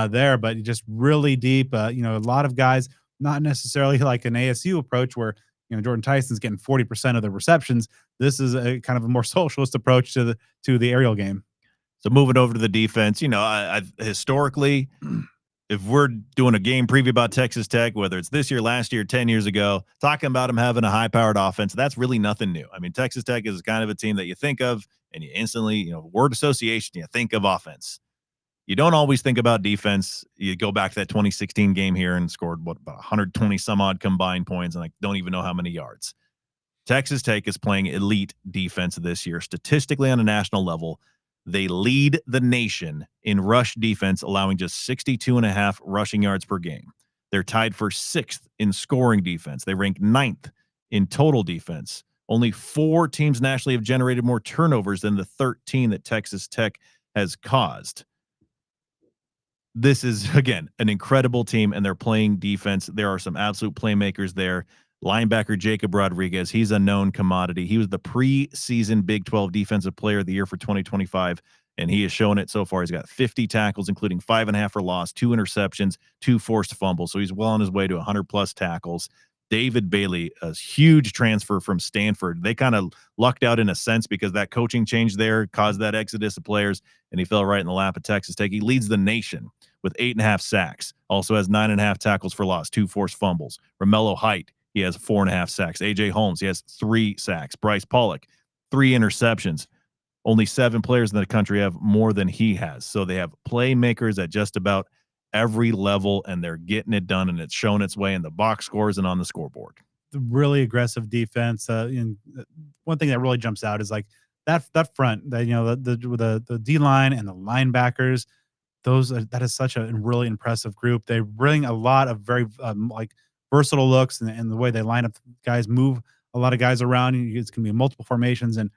There, but just really deep. A lot of guys, not necessarily like an ASU approach where Jordan Tyson's getting 40% of the receptions. This is a kind of a more socialist approach to the aerial game. So moving over to the defense, I historically, if we're doing a game preview about Texas Tech, whether it's this year, last year, 10 years ago, talking about them having a high-powered offense, that's really nothing new. I mean, Texas Tech is kind of a team that you think of, and you instantly, word association, you think of offense. You don't always think about defense. You go back to that 2016 game here and scored about 120 some odd combined points, and I don't even know how many yards. Texas Tech is playing elite defense this year. Statistically, on a national level, they lead the nation in rush defense, allowing just 62.5 rushing yards per game. They're tied for 6th in scoring defense. They rank 9th in total defense. Only 4 teams nationally have generated more turnovers than the 13 that Texas Tech has caused. This is, again, an incredible team, and they're playing defense. There are some absolute playmakers there. Linebacker Jacob Rodriguez, he's a known commodity. He was the preseason Big 12 Defensive Player of the Year for 2025, and he has shown it so far. He's got 50 tackles, including 5.5 for loss, 2 interceptions, 2 forced fumbles, so he's well on his way to 100-plus tackles. David Bailey, a huge transfer from Stanford. They kind of lucked out in a sense because that coaching change there caused that exodus of players, and he fell right in the lap of Texas Tech. He leads the nation with 8.5 sacks, also has 9.5 tackles for loss, 2 forced fumbles. Romello Height, he has 4.5 sacks. A.J. Holmes, he has 3 sacks. Bryce Pollock, 3 interceptions. Only 7 players in the country have more than he has. So they have playmakers at just about every level, and they're getting it done, and it's shown its way in the box scores and on the scoreboard. The really aggressive defense. One thing that really jumps out is like that front, that the D line and the linebackers. That is such a really impressive group. They bring a lot of very versatile looks, and the way they line up guys, move a lot of guys around. It's going to be multiple formations, and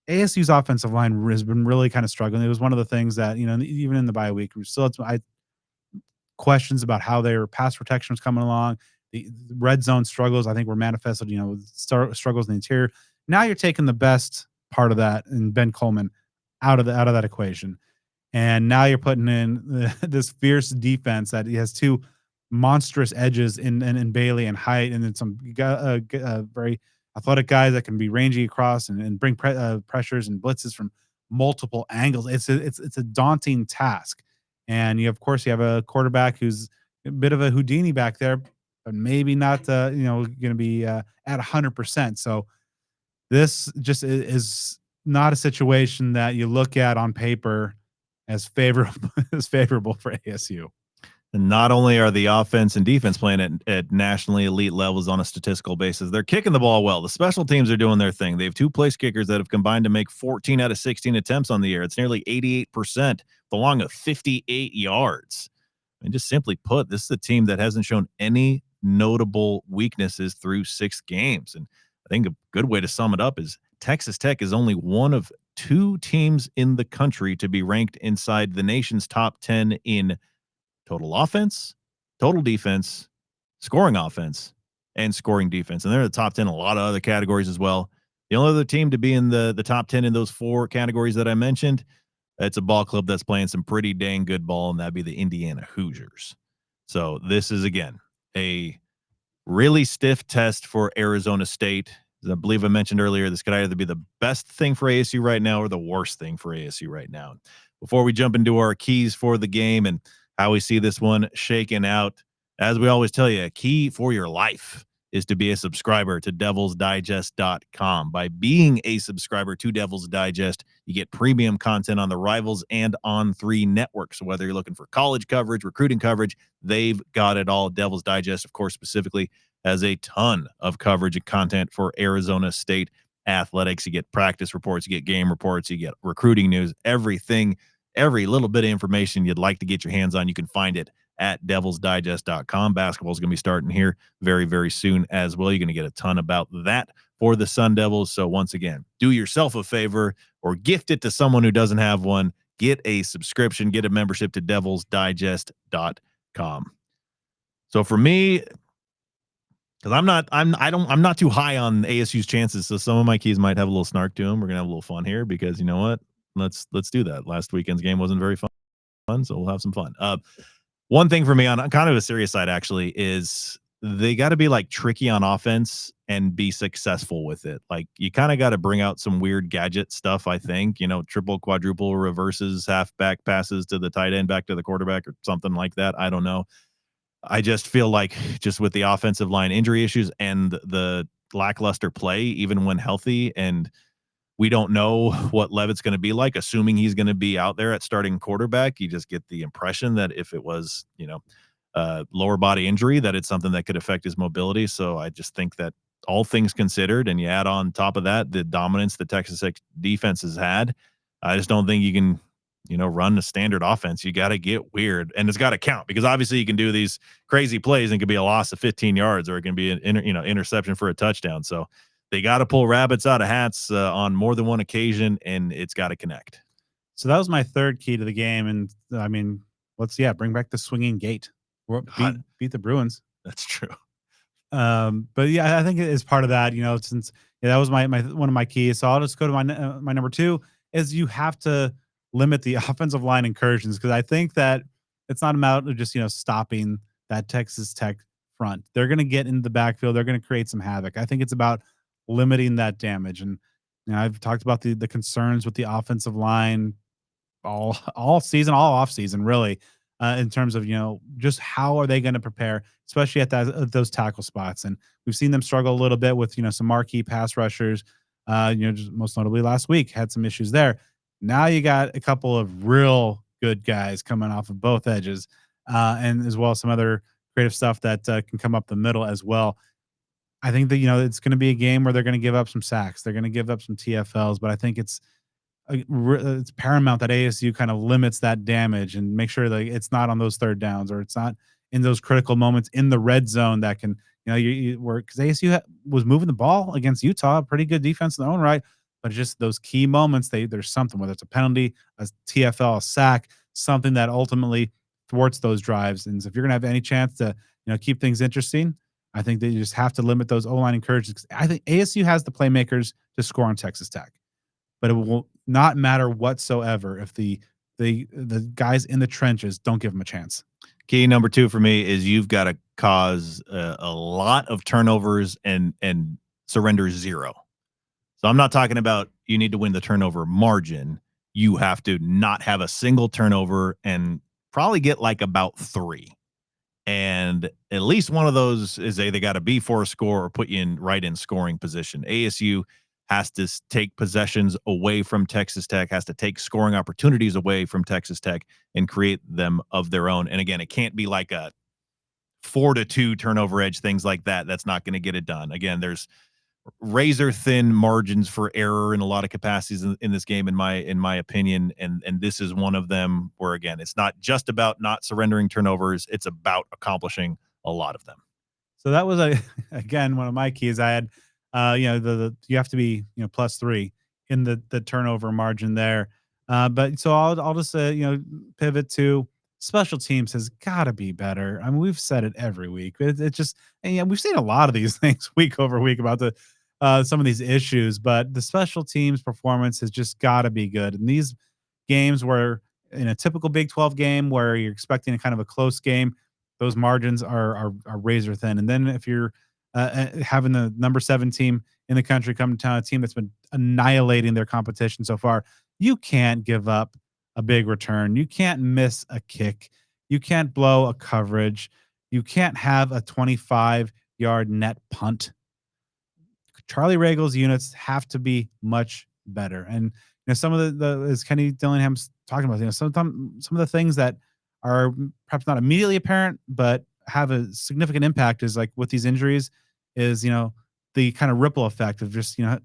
ASU's offensive line has been really kind of struggling. It was one of the things that even in the bye week, we still had questions about how their pass protection was coming along. The red zone struggles, I think, were manifested. Struggles in the interior. Now you're taking the best part of that and Ben Coleman out of that equation. And now you're putting in this fierce defense that he has 2 monstrous edges in Bailey and Height, and then some very athletic guys that can be rangy across and bring pressures and blitzes from multiple angles. It's a daunting task. And of course, you have a quarterback who's a bit of a Houdini back there, but maybe not going to be at 100%. So this just is not a situation that you look at on paper as favorable for ASU. And not only are the offense and defense playing at nationally elite levels on a statistical basis, they're kicking the ball well. The special teams are doing their thing. They have 2 place kickers that have combined to make 14 out of 16 attempts on the air. It's nearly 88%, along with 58 yards. And just simply put, this is a team that hasn't shown any notable weaknesses through 6 games. And I think a good way to sum it up is Texas Tech is only one of 2 teams in the country to be ranked inside the nation's top 10 in total offense, total defense, scoring offense, and scoring defense. And they're the top 10 in a lot of other categories as well. The only other team to be in the top 10 in those 4 categories that I mentioned, it's a ball club that's playing some pretty dang good ball, and that'd be the Indiana Hoosiers. So this is, again, a really stiff test for Arizona State. As I believe I mentioned earlier, this could either be the best thing for ASU right now or the worst thing for ASU right now. Before we jump into our keys for the game and how we see this one shaking out, as we always tell you, a key for your life is to be a subscriber to devilsdigest.com. By being a subscriber to Devil's Digest, you get premium content on the Rivals and On3 networks. So whether you're looking for college coverage, recruiting coverage, they've got it all. Devil's Digest, of course, specifically has a ton of coverage and content for Arizona State athletics. You get practice reports, you get game reports, you get recruiting news, everything every little bit of information you'd like to get your hands on, you can find it at devilsdigest.com. Basketball is going to be starting here very, very soon as well. You're going to get a ton about that for the Sun Devils. So once again, do yourself a favor or gift it to someone who doesn't have one. Get a subscription, get a membership to devilsdigest.com. So for me, because I'm not too high on ASU's chances. So some of my keys might have a little snark to them. We're gonna have a little fun here because you know what? Let's do that. Last weekend's game wasn't very fun, so we'll have some fun. One thing for me on kind of a serious side actually is they got to be like tricky on offense and be successful with it. Like you kind of got to bring out some weird gadget stuff. I think, you know, triple, quadruple reverses, halfback passes to the tight end, back to the quarterback or something like that. I don't know. I just feel like just with the offensive line injury issues and the lackluster play, even when healthy, and we don't know what Levitt's going to be like, assuming he's going to be out there at starting quarterback. You just get the impression that if it was, you know, lower body injury, that it's something that could affect his mobility. So I just think that all things considered, and you add on top of that, the dominance the Texas Tech defense has had, I just don't think you can, you know, run a standard offense. You got to get weird, and it's got to count, because obviously you can do these crazy plays and it could be a loss of 15 yards, or it can be an interception for a touchdown. So they got to pull rabbits out of hats on more than one occasion, and it's got to connect. So that was my third key to the game. And I mean, bring back the swinging gate. Beat the Bruins. That's true. But yeah, I think it is part of that, you know, since that was my one of my keys. So I'll just go to my number two is you have to limit the offensive line incursions, because I think that it's not a matter of just, you know, stopping that Texas Tech front. They're going to get into the backfield. They're going to create some havoc. I think it's about limiting that damage. And you know, I've talked about the concerns with the offensive line all season, all off season, really, in terms of, you know, just how are they going to prepare, especially at those tackle spots. And we've seen them struggle a little bit with, you know, some marquee pass rushers. You know, just most notably last week had some issues there. Now you got a couple of real good guys coming off of both edges, and as well as some other creative stuff that can come up the middle as well. I think that, you know, it's going to be a game where they're going to give up some sacks. They're going to give up some TFLs, but I think it's paramount that ASU kind of limits that damage and make sure that it's not on those third downs, or it's not in those critical moments in the red zone that can, you know, you work, because ASU was moving the ball against Utah, pretty good defense in their own right, but just those key moments, there's something, whether it's a penalty, a TFL, a sack, something that ultimately thwarts those drives. And so if you're going to have any chance to, you know, keep things interesting, I think that you just have to limit those O-line incursions. I think ASU has the playmakers to score on Texas Tech, but it will not matter whatsoever if the guys in the trenches don't give them a chance. Key number two for me is you've got to cause a lot of turnovers and surrender zero. So I'm not talking about you need to win the turnover margin. You have to not have a single turnover and probably get like about 3. And at least one of those is either got to be for a score or put you in scoring position. ASU has to take possessions away from Texas Tech, has to take scoring opportunities away from Texas Tech and create them of their own. And again, it can't be like a 4-2 turnover edge, things like that. That's not going to get it done. Again, there's razor thin margins for error in a lot of capacities in this game, in my opinion. And this is one of them where, again, it's not just about not surrendering turnovers. It's about accomplishing a lot of them. So that was again, one of my keys. I had, you know, you have to be, you know, +3 in the turnover margin there. But so I'll just, you know, pivot to special teams has got to be better. I mean, we've said it every week. It just, and yeah, we've seen a lot of these things week over week about some of these issues, but the special teams performance has just got to be good. And these games where in a typical Big 12 game where you're expecting a kind of a close game, those margins are razor thin. And then if you're having the number 7 team in the country come to town, a team that's been annihilating their competition so far, you can't give up a big return. You can't miss a kick. You can't blow a coverage. You can't have a 25-yard net punt. Charlie Ragel's units have to be much better. And you know, some of the as Kenny Dillingham's talking about, you know, some of the things that are perhaps not immediately apparent, but have a significant impact is like with these injuries is, you know, the kind of ripple effect of just, you know,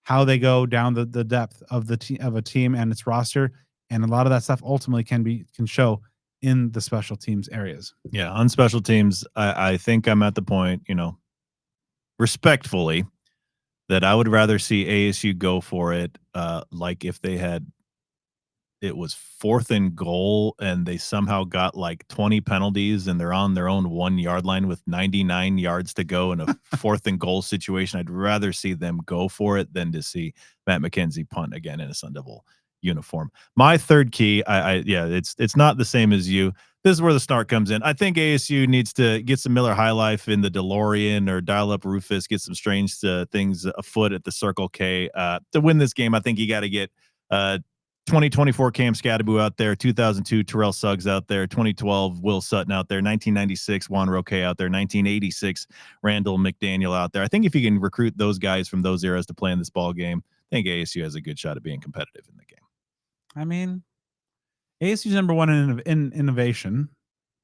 how they go down the depth of of a team and its roster. And a lot of that stuff ultimately can show in the special teams areas. Yeah, on special teams, I think I'm at the point, respectfully, that I would rather see ASU go for it. Like if it was 4th and goal and they somehow got like 20 penalties and they're on their own 1 yard line with 99 yards to go in a 4th and goal situation. I'd rather see them go for it than to see Matt McKenzie punt again in a Sun Devil uniform. My third key, it's not the same as you. This is where the snark comes in. I think ASU needs to get some Miller High Life in the DeLorean or dial up Rufus, get some strange things afoot at the Circle K. To win this game, I think you got to get 2024 Cam Scadaboo out there, 2002 Terrell Suggs out there, 2012 Will Sutton out there, 1996 Juan Roque out there, 1986 Randall McDaniel out there. I think if you can recruit those guys from those eras to play in this ball game, I think ASU has a good shot at being competitive in the game. I mean, ASU's number one in innovation.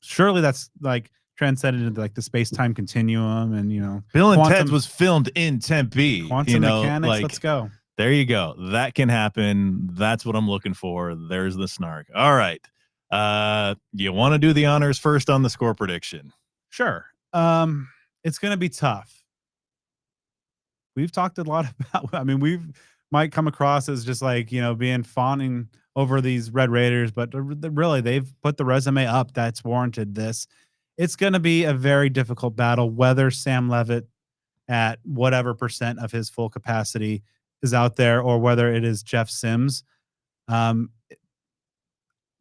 Surely that's like transcended into like the space-time continuum, and Bill and Ted's was filmed in Tempe. Quantum mechanics. Let's go. There you go. That can happen. That's what I'm looking for. There's the snark. All right. You want to do the honors first on the score prediction? Sure. It's going to be tough. We've talked a lot about, might come across as just like, being fawning over these Red Raiders, but really they've put the resume up that's warranted this. It's going to be a very difficult battle, whether Sam Levitt at whatever % of his full capacity is out there, or whether it is Jeff Sims. The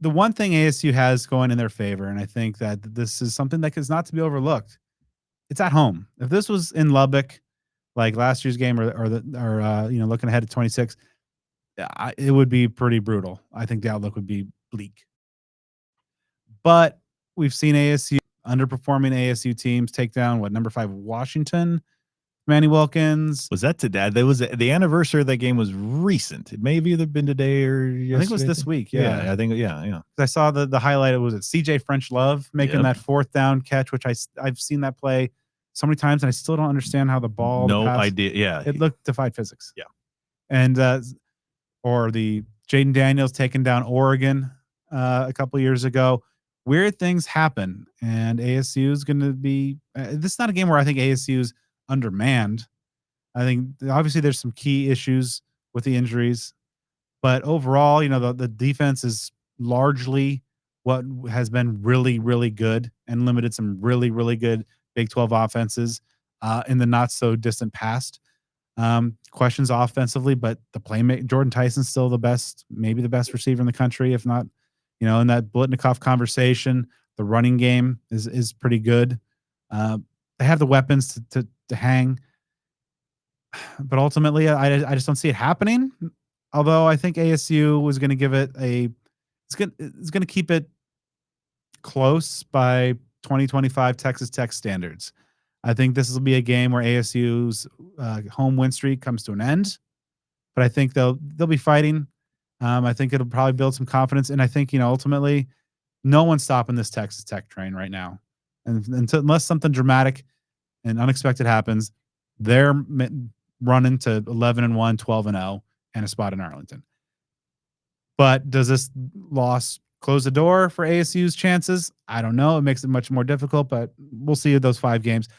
one thing ASU has going in their favor, and I think that this is something that is not to be overlooked, it's at home. If this was in Lubbock, like last year's game, or looking ahead to 26, it would be pretty brutal. I think the outlook would be bleak. But we've seen ASU, underperforming ASU teams, take down number 5 Washington. Manny Wilkins. Was that today? That was the anniversary of that game was recent. It may have either been today or yesterday. I think it was this week. Yeah. I think. Yeah. I saw the highlight. It was CJ French Love making that 4th down catch, which I've seen that play so many times, and I still don't understand how the ball. No idea. Yeah. It defied physics. Yeah. And or the Jaden Daniels taking down Oregon a couple years ago. Weird things happen, and ASU is going to be. This is not a game where I think ASU's undermanned. I think obviously there's some key issues with the injuries, but overall, the defense is largely what has been really, really good and limited some really, really good Big 12 offenses in the not so distant past. Questions offensively, but the playmaker Jordan Tyson's still maybe the best receiver in the country, if not, in that Blitnikoff conversation. The running game is pretty good. They have the weapons to hang, but ultimately, I just don't see it happening. Although I think ASU was going to give it it's going to keep it close by 2025 Texas Tech standards. I think this will be a game where ASU's home win streak comes to an end, but I think they'll be fighting. I think it'll probably build some confidence, and I think ultimately, no one's stopping this Texas Tech train right now, and unless something dramatic and unexpected happens, they're running to 11-1, 12-0, and a spot in Arlington. But does this loss close the door for ASU's chances? I don't know. It makes it much more difficult, but we'll see those 5 games.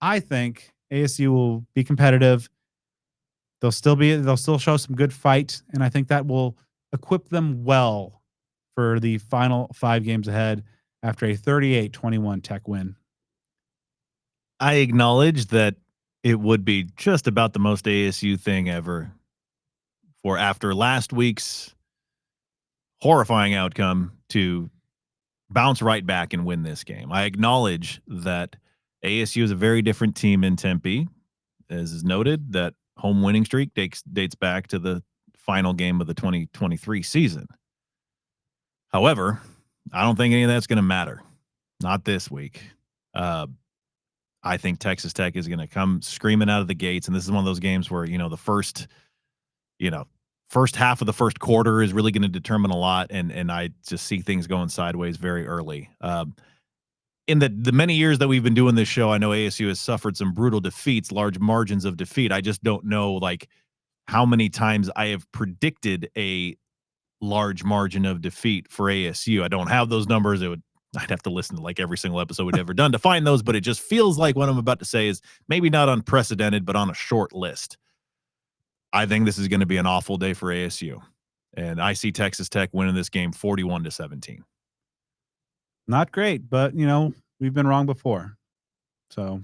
I think ASU will be competitive. They'll still show some good fight, and I think that will equip them well for the final 5 games ahead after a 38-21 Tech win. I acknowledge that it would be just about the most ASU thing ever for after last week's horrifying outcome to bounce right back and win this game. I acknowledge that ASU is a very different team in Tempe, as is noted, that home winning streak dates back to the final game of the 2023 season. However, I don't think any of that's going to matter. Not this week. I think Texas Tech is going to come screaming out of the gates. And this is one of those games where, the first half of the first quarter is really going to determine a lot. And I just see things going sideways very early. In the many years that we've been doing this show, I know ASU has suffered some brutal defeats, large margins of defeat. I just don't know how many times I have predicted a large margin of defeat for ASU. I don't have those numbers. I'd have to listen to like every single episode we've ever done to find those, but it just feels like what I'm about to say is maybe not unprecedented, but on a short list. I think this is going to be an awful day for ASU. And I see Texas Tech winning this game 41-17. Not great, but we've been wrong before. So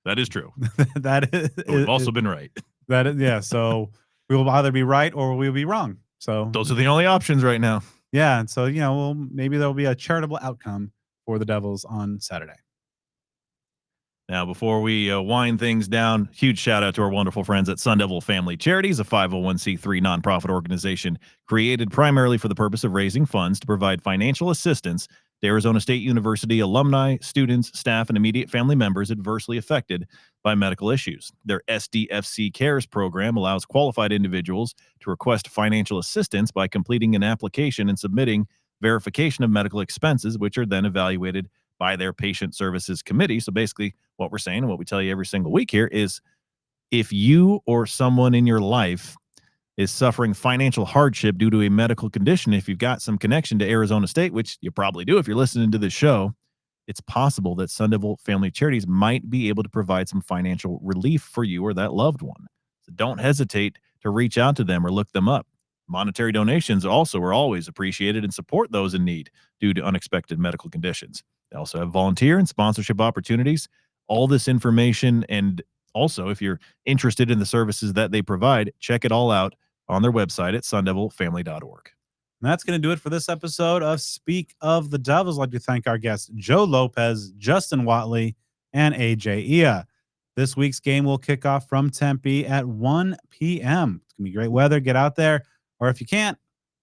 that is true. That is. But we've also been right. That is, yeah. So we will either be right or we'll be wrong. So those are the only options right now. Yeah. And so, maybe there'll be a charitable outcome for the Devils on Saturday. Now, before we wind things down, huge shout out to our wonderful friends at Sun Devil Family Charities, a 501c3 nonprofit organization created primarily for the purpose of raising funds to provide financial assistance to Arizona State University alumni, students, staff, and immediate family members adversely affected by medical issues. Their SDFC Cares program allows qualified individuals to request financial assistance by completing an application and submitting verification of medical expenses, which are then evaluated by their patient services committee. So basically what we're saying and what we tell you every single week here is if you or someone in your life is suffering financial hardship due to a medical condition, if you've got some connection to Arizona State, which you probably do if you're listening to this show, it's possible that Sun Devil Family Charities might be able to provide some financial relief for you or that loved one. So don't hesitate to reach out to them or look them up. Monetary donations also are always appreciated and support those in need due to unexpected medical conditions. They also have volunteer and sponsorship opportunities. All this information, and also if you're interested in the services that they provide, check it all out on their website at sundevilfamily.org. And that's going to do it for this episode of Speak of the Devils. I'd like to thank our guests, Joe Lopez, Justin Wodtly, and AJ. This week's game will kick off from Tempe at 1 p.m. It's going to be great weather. Get out there. Or if you can't,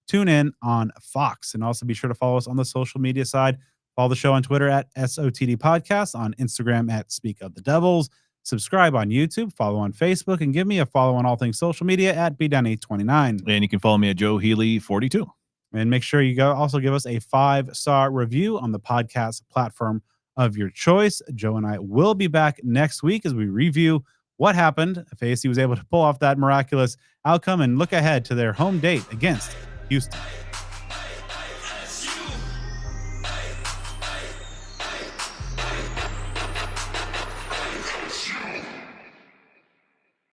tune in on Fox. And also be sure to follow us on the social media side. Follow the show on Twitter at SOTD Podcast, on Instagram at Speak of the Devils. Subscribe on YouTube, follow on Facebook, and give me a follow on all things social media at BDunny29. And you can follow me at Joe Healy 42. And make sure you also give us a 5-star review on the podcast platform of your choice. Joe and I will be back next week as we review what happened if ASU was able to pull off that miraculous outcome and look ahead to their home date against Houston.